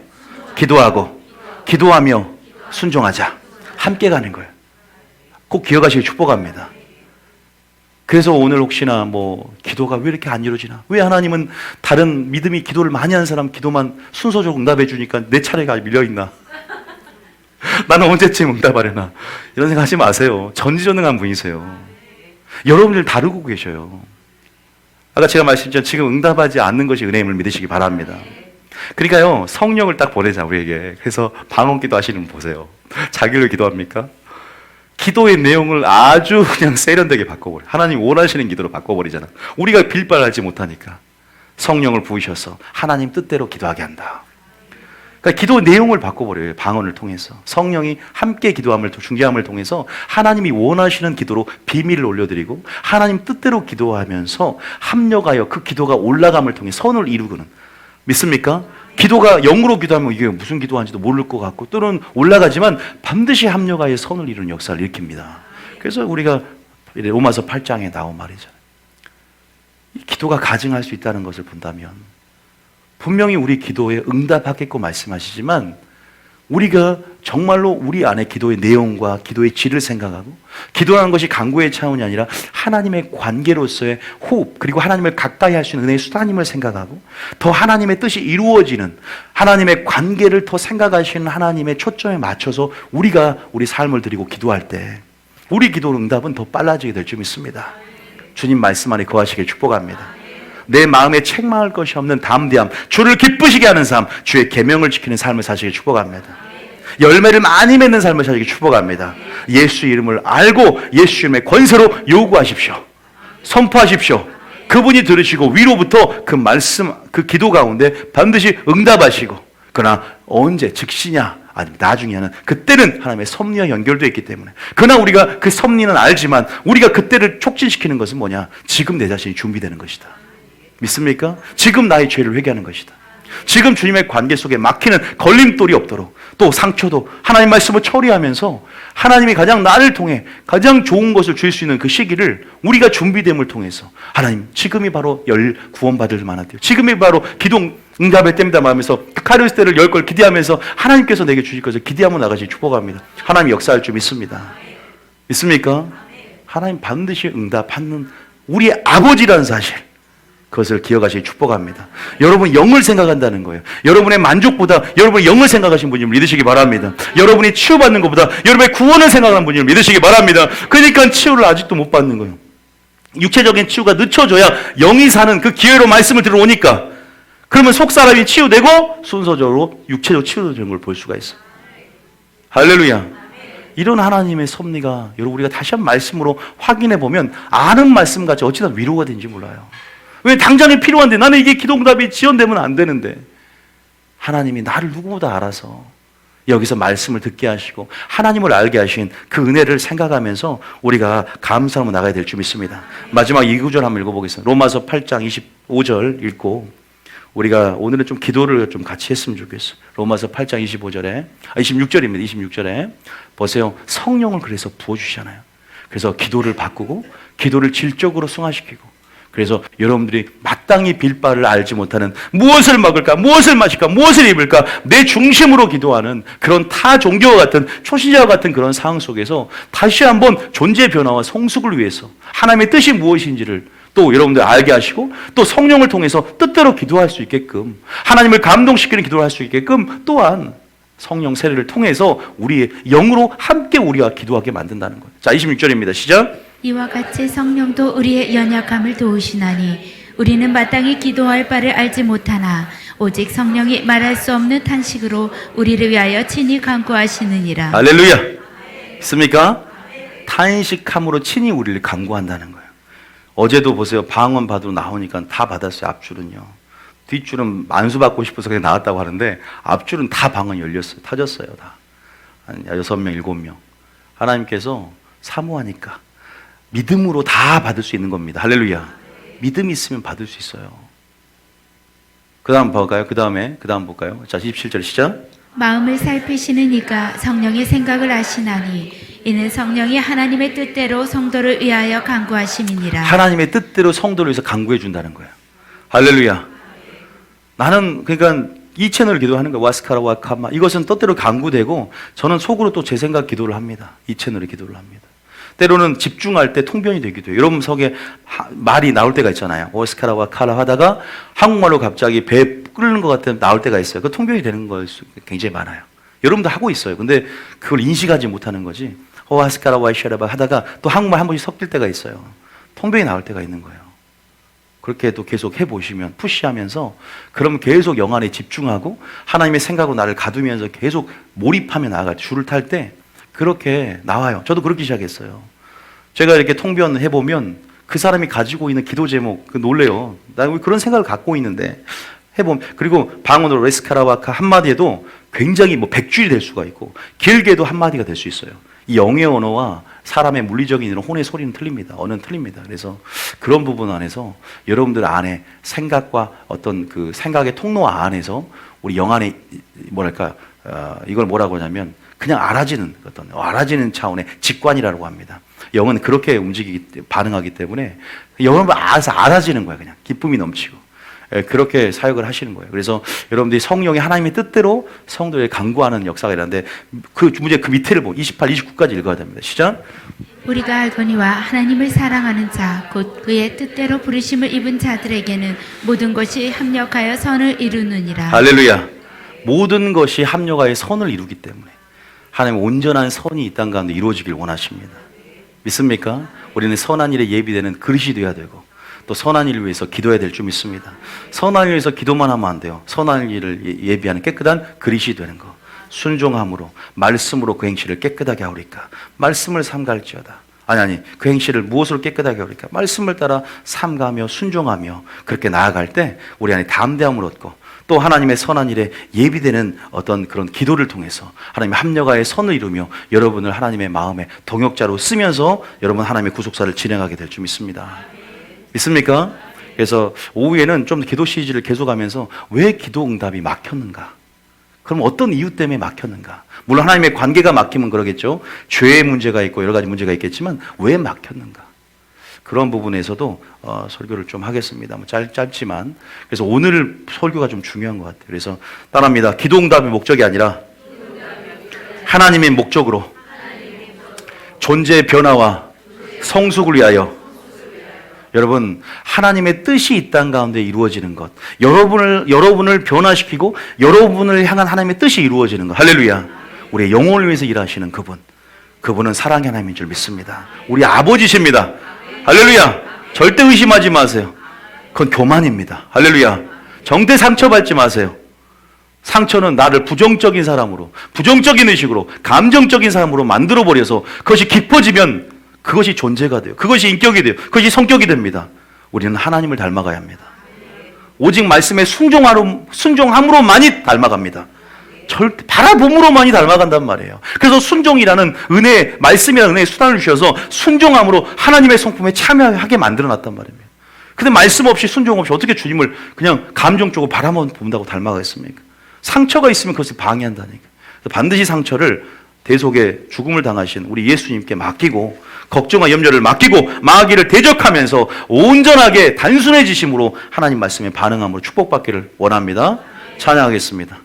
기도하고 기도하며 순종하자. 함께 가는 거예요. 꼭 기억하시길 축복합니다. 그래서 오늘 혹시나 기도가 왜 이렇게 안 이루어지나? 왜 하나님은 다른 믿음이 기도를 많이 하는 사람 기도만 순서적으로 응답해 주니까 내 차례가 밀려있나? 나는 언제쯤 응답하려나? 이런 생각 하지 마세요. 전지전능한 분이세요. 여러분들 다루고 계셔요. 아까 제가 말씀드렸죠. 지금 응답하지 않는 것이 은혜임을 믿으시기 바랍니다. 그러니까요, 성령을 딱 보내자, 우리에게. 그래서 방언기도 하시는 분 보세요. 자기를 기도합니까? 기도의 내용을 아주 그냥 세련되게 바꿔버려. 하나님 원하시는 기도로 바꿔버리잖아. 우리가 빌발하지 못하니까 성령을 부으셔서 하나님 뜻대로 기도하게 한다. 그러니까 기도 내용을 바꿔버려요. 방언을 통해서. 성령이 함께 기도함을, 중재함을 통해서 하나님이 원하시는 기도로 비밀을 올려드리고 하나님 뜻대로 기도하면서 합력하여 그 기도가 올라감을 통해 선을 이루고는, 믿습니까? 기도가 영으로 기도하면 이게 무슨 기도하는지도 모를 것 같고 또는 올라가지만 반드시 합력하여 선을 이루는 역사를 일으킵니다. 그래서 우리가 로마서 8장에 나온 말이잖아요. 이 기도가 가증할 수 있다는 것을 본다면 분명히 우리 기도에 응답하겠고 말씀하시지만 우리가 정말로 우리 안에 기도의 내용과 기도의 질을 생각하고 기도라는 것이 간구의 차원이 아니라 하나님의 관계로서의 호흡, 그리고 하나님을 가까이 할 수 있는 은혜의 수단임을 생각하고 더 하나님의 뜻이 이루어지는 하나님의 관계를 더 생각하시는 하나님의 초점에 맞춰서 우리가 우리 삶을 드리고 기도할 때 우리 기도 응답은 더 빨라지게 될 줄 믿습니다. 주님 말씀 안에 거하시길 축복합니다. 내 마음에 책망할 것이 없는 담대함, 주를 기쁘시게 하는 삶, 주의 계명을 지키는 삶을 사시길 축복합니다. 열매를 많이 맺는 삶을 사시길 축복합니다. 예수 이름을 알고 예수 이름의 권세로 요구하십시오. 선포하십시오. 그분이 들으시고 위로부터 그 말씀, 그 기도 가운데 반드시 응답하시고, 그러나 언제 즉시냐 아니면 나중이냐는 그때는 하나님의 섭리와 연결되어 있기 때문에, 그러나 우리가 그 섭리는 알지만 우리가 그때를 촉진시키는 것은 뭐냐? 지금 내 자신이 준비되는 것이다. 믿습니까? 지금 나의 죄를 회개하는 것이다. 지금 주님의 관계 속에 막히는 걸림돌이 없도록, 또 상처도 하나님 말씀을 처리하면서 하나님이 가장 나를 통해 가장 좋은 것을 줄 수 있는 그 시기를 우리가 준비됨을 통해서 하나님 지금이 바로 구원받을 만한 때요, 지금이 바로 기도 응답의 때입니다 하면서 카리오스 때를 열 걸 기대하면서 하나님께서 내게 주실 것을 기대하며 나가시 축복합니다. 하나님 역사할 줄 믿습니다. 믿습니까? 하나님 반드시 응답하는 우리의 아버지라는 사실, 그것을 기억하시기 축복합니다. 여러분 영을 생각한다는 거예요. 여러분의 만족보다 여러분의 영을 생각하신 분을 믿으시기 바랍니다. 여러분이 치유받는 것보다 여러분의 구원을 생각하는 분을 믿으시기 바랍니다. 그러니까 치유를 아직도 못 받는 거예요. 육체적인 치유가 늦춰져야 영이 사는 그 기회로 말씀을 들어오니까, 그러면 속사람이 치유되고 순서적으로 육체적 치유되는 걸 볼 수가 있어요. 할렐루야. 이런 하나님의 섭리가 여러분 우리가 다시 한번 말씀으로 확인해 보면 아는 말씀같이 어찌나 위로가 되는지 몰라요. 왜 당장에 필요한데, 나는 이게 기도응답이 지연되면 안 되는데 하나님이 나를 누구보다 알아서 여기서 말씀을 듣게 하시고 하나님을 알게 하신 그 은혜를 생각하면서 우리가 감사하며 나가야 될 줄 믿습니다. 마지막 2구절 한번 읽어보겠습니다. 로마서 8장 25절 읽고 우리가 오늘은 좀 기도를 좀 같이 했으면 좋겠어요. 로마서 8장 26절입니다. 26절에 보세요. 성령을 그래서 부어주시잖아요. 그래서 기도를 바꾸고 기도를 질적으로 승화시키고, 그래서 여러분들이 마땅히 빌 바를 알지 못하는 무엇을 먹을까, 무엇을 마실까, 무엇을 입을까 내 중심으로 기도하는 그런 타 종교와 같은 초신자와 같은 그런 상황 속에서 다시 한번 존재 변화와 성숙을 위해서 하나님의 뜻이 무엇인지를 또 여러분들 알게 하시고, 또 성령을 통해서 뜻대로 기도할 수 있게끔, 하나님을 감동시키는 기도를 할 수 있게끔 또한 성령 세례를 통해서 우리의 영으로 함께 우리가 기도하게 만든다는 거예요. 자, 26절입니다. 시작. 이와 같이 성령도 우리의 연약함을 도우시나니 우리는 마땅히 기도할 바를 알지 못하나 오직 성령이 말할 수 없는 탄식으로 우리를 위하여 친히 간구하시느니라. 할렐루야. 있습니까? 탄식함으로 친히 우리를 간구한다는 거예요. 어제도 보세요. 방언 받으러 나오니까 다 받았어요. 앞줄은요. 뒷줄은 만수 받고 싶어서 그냥 나왔다고 하는데 앞줄은 다 방언 열렸어요. 터졌어요. 다. 한 6명, 7명. 하나님께서 사모하니까 믿음으로 다 받을 수 있는 겁니다. 할렐루야. 믿음이 있으면 받을 수 있어요. 그 다음 볼까요? 그 다음 볼까요? 자, 27절 시작. 마음을 살피시는 이가 성령의 생각을 아시나니 이는 성령이 하나님의 뜻대로 성도를 위하여 간구하심이니라. 하나님의 뜻대로 성도를 위해서 간구해 준다는 거예요. 할렐루야. 나는 그러니까 이 채널을 기도하는 거예요. 와스카라 와카마. 이것은 뜻대로 간구되고 저는 속으로 또 제 생각 기도를 합니다. 이 채널에 기도를 합니다. 때로는 집중할 때 통변이 되기도 해요. 여러분 속에 말이 나올 때가 있잖아요. 와스카라 와카라 하다가 한국말로 갑자기 배 끓는 것 같은 나올 때가 있어요. 그 통변이 되는 거 굉장히 많아요. 여러분도 하고 있어요. 근데 그걸 인식하지 못하는 거지. 와스카라 와이샤라바 하다가 또 한국말 한 번씩 섞일 때가 있어요. 통변이 나올 때가 있는 거예요. 그렇게 또 계속 해보시면 푸시하면서 그러면 계속 영 안에 집중하고 하나님의 생각으로 나를 가두면서 계속 몰입하며 나아갈 줄을 탈 때 그렇게 나와요. 저도 그렇게 시작했어요. 제가 이렇게 통변 해보면 그 사람이 가지고 있는 기도 제목 놀래요. 나 그런 생각을 갖고 있는데 해보면 그리고 방언으로 레스카라와카 한마디에도 굉장히 뭐 100줄이 될 수가 있고 길게도 한마디가 될 수 있어요. 이 영의 언어와 사람의 물리적인 이런 혼의 소리는 틀립니다. 언어는 틀립니다. 그래서 그런 부분 안에서 여러분들 안에 생각과 어떤 그 생각의 통로 안에서 우리 영 안에 뭐랄까 이걸 뭐라고 하냐면 그냥 알아지는 어떤 알아지는 차원의 직관이라고 합니다. 영은 그렇게 반응하기 때문에 영은 알아서 알아지는 거야. 그냥 기쁨이 넘치고. 그렇게 사역을 하시는 거예요. 그래서 여러분들이 성령이 하나님의 뜻대로 성도에 간구하는 역사가 일어나는데 그 문제 그 밑에를 보고 28, 29까지 읽어야 됩니다. 시작. 우리가 알거니와 하나님을 사랑하는 자 곧 그의 뜻대로 부르심을 입은 자들에게는 모든 것이 합력하여 선을 이루느니라. 할렐루야. 모든 것이 합력하여 선을 이루기 때문에 하나님 온전한 선이 이 땅 가운데 이루어지길 원하십니다. 믿습니까? 우리는 선한 일에 예비되는 그릇이 되어야 되고 또 선한 일을 위해서 기도해야 될 줄 믿습니다. 선한 일을 위해서 기도만 하면 안 돼요. 선한 일을 예비하는 깨끗한 그릇이 되는 거. 순종함으로 말씀으로 그 행실을 깨끗하게 하오리까. 말씀을 삼갈지어다. 아니 그 행실을 무엇으로 깨끗하게 하오리까. 말씀을 따라 삼가며 순종하며 그렇게 나아갈 때 우리 안에 담대함을 얻고 또 하나님의 선한 일에 예비되는 어떤 그런 기도를 통해서 하나님의 합력하여 선을 이루며 여러분을 하나님의 마음의 동역자로 쓰면서 여러분 하나님의 구속사를 진행하게 될 줄 믿습니다. 믿습니까? 그래서 오후에는 좀 기도 시리즈를 계속하면서 왜 기도 응답이 막혔는가? 그럼 어떤 이유 때문에 막혔는가? 물론 하나님의 관계가 막히면 그러겠죠. 죄의 문제가 있고 여러 가지 문제가 있겠지만 왜 막혔는가? 그런 부분에서도 설교를 좀 하겠습니다. 뭐 짧지만 그래서 오늘 설교가 좀 중요한 것 같아요. 그래서 따라합니다. 기도 응답의 목적이 아니라 하나님의 목적으로 존재의 변화와 성숙을 위하여 여러분 하나님의 뜻이 이 땅 가운데 이루어지는 것 여러분을 변화시키고 여러분을 향한 하나님의 뜻이 이루어지는 것 할렐루야. 우리의 영혼을 위해서 일하시는 그분은 사랑의 하나님인 줄 믿습니다. 우리 아버지십니다. 할렐루야. 절대 의심하지 마세요. 그건 교만입니다. 할렐루야. 정대 상처받지 마세요. 상처는 나를 부정적인 사람으로 부정적인 의식으로 감정적인 사람으로 만들어버려서 그것이 깊어지면 그것이 존재가 돼요. 그것이 인격이 돼요. 그것이 성격이 됩니다. 우리는 하나님을 닮아가야 합니다. 오직 말씀에 순종함으로만이 닮아갑니다. 절대 바라봄으로만이 닮아간단 말이에요. 그래서 순종이라는 은혜, 말씀이라는 은혜의 수단을 주셔서 순종함으로 하나님의 성품에 참여하게 만들어놨단 말입니다. 근데 말씀 없이 순종 없이 어떻게 주님을 그냥 감정적으로 바라만 본다고 닮아가겠습니까? 상처가 있으면 그것을 방해한다니까. 반드시 상처를 대속의 죽음을 당하신 우리 예수님께 맡기고 걱정과 염려를 맡기고 마귀를 대적하면서 온전하게 단순해지심으로 하나님 말씀에 반응함으로 축복받기를 원합니다. 찬양하겠습니다.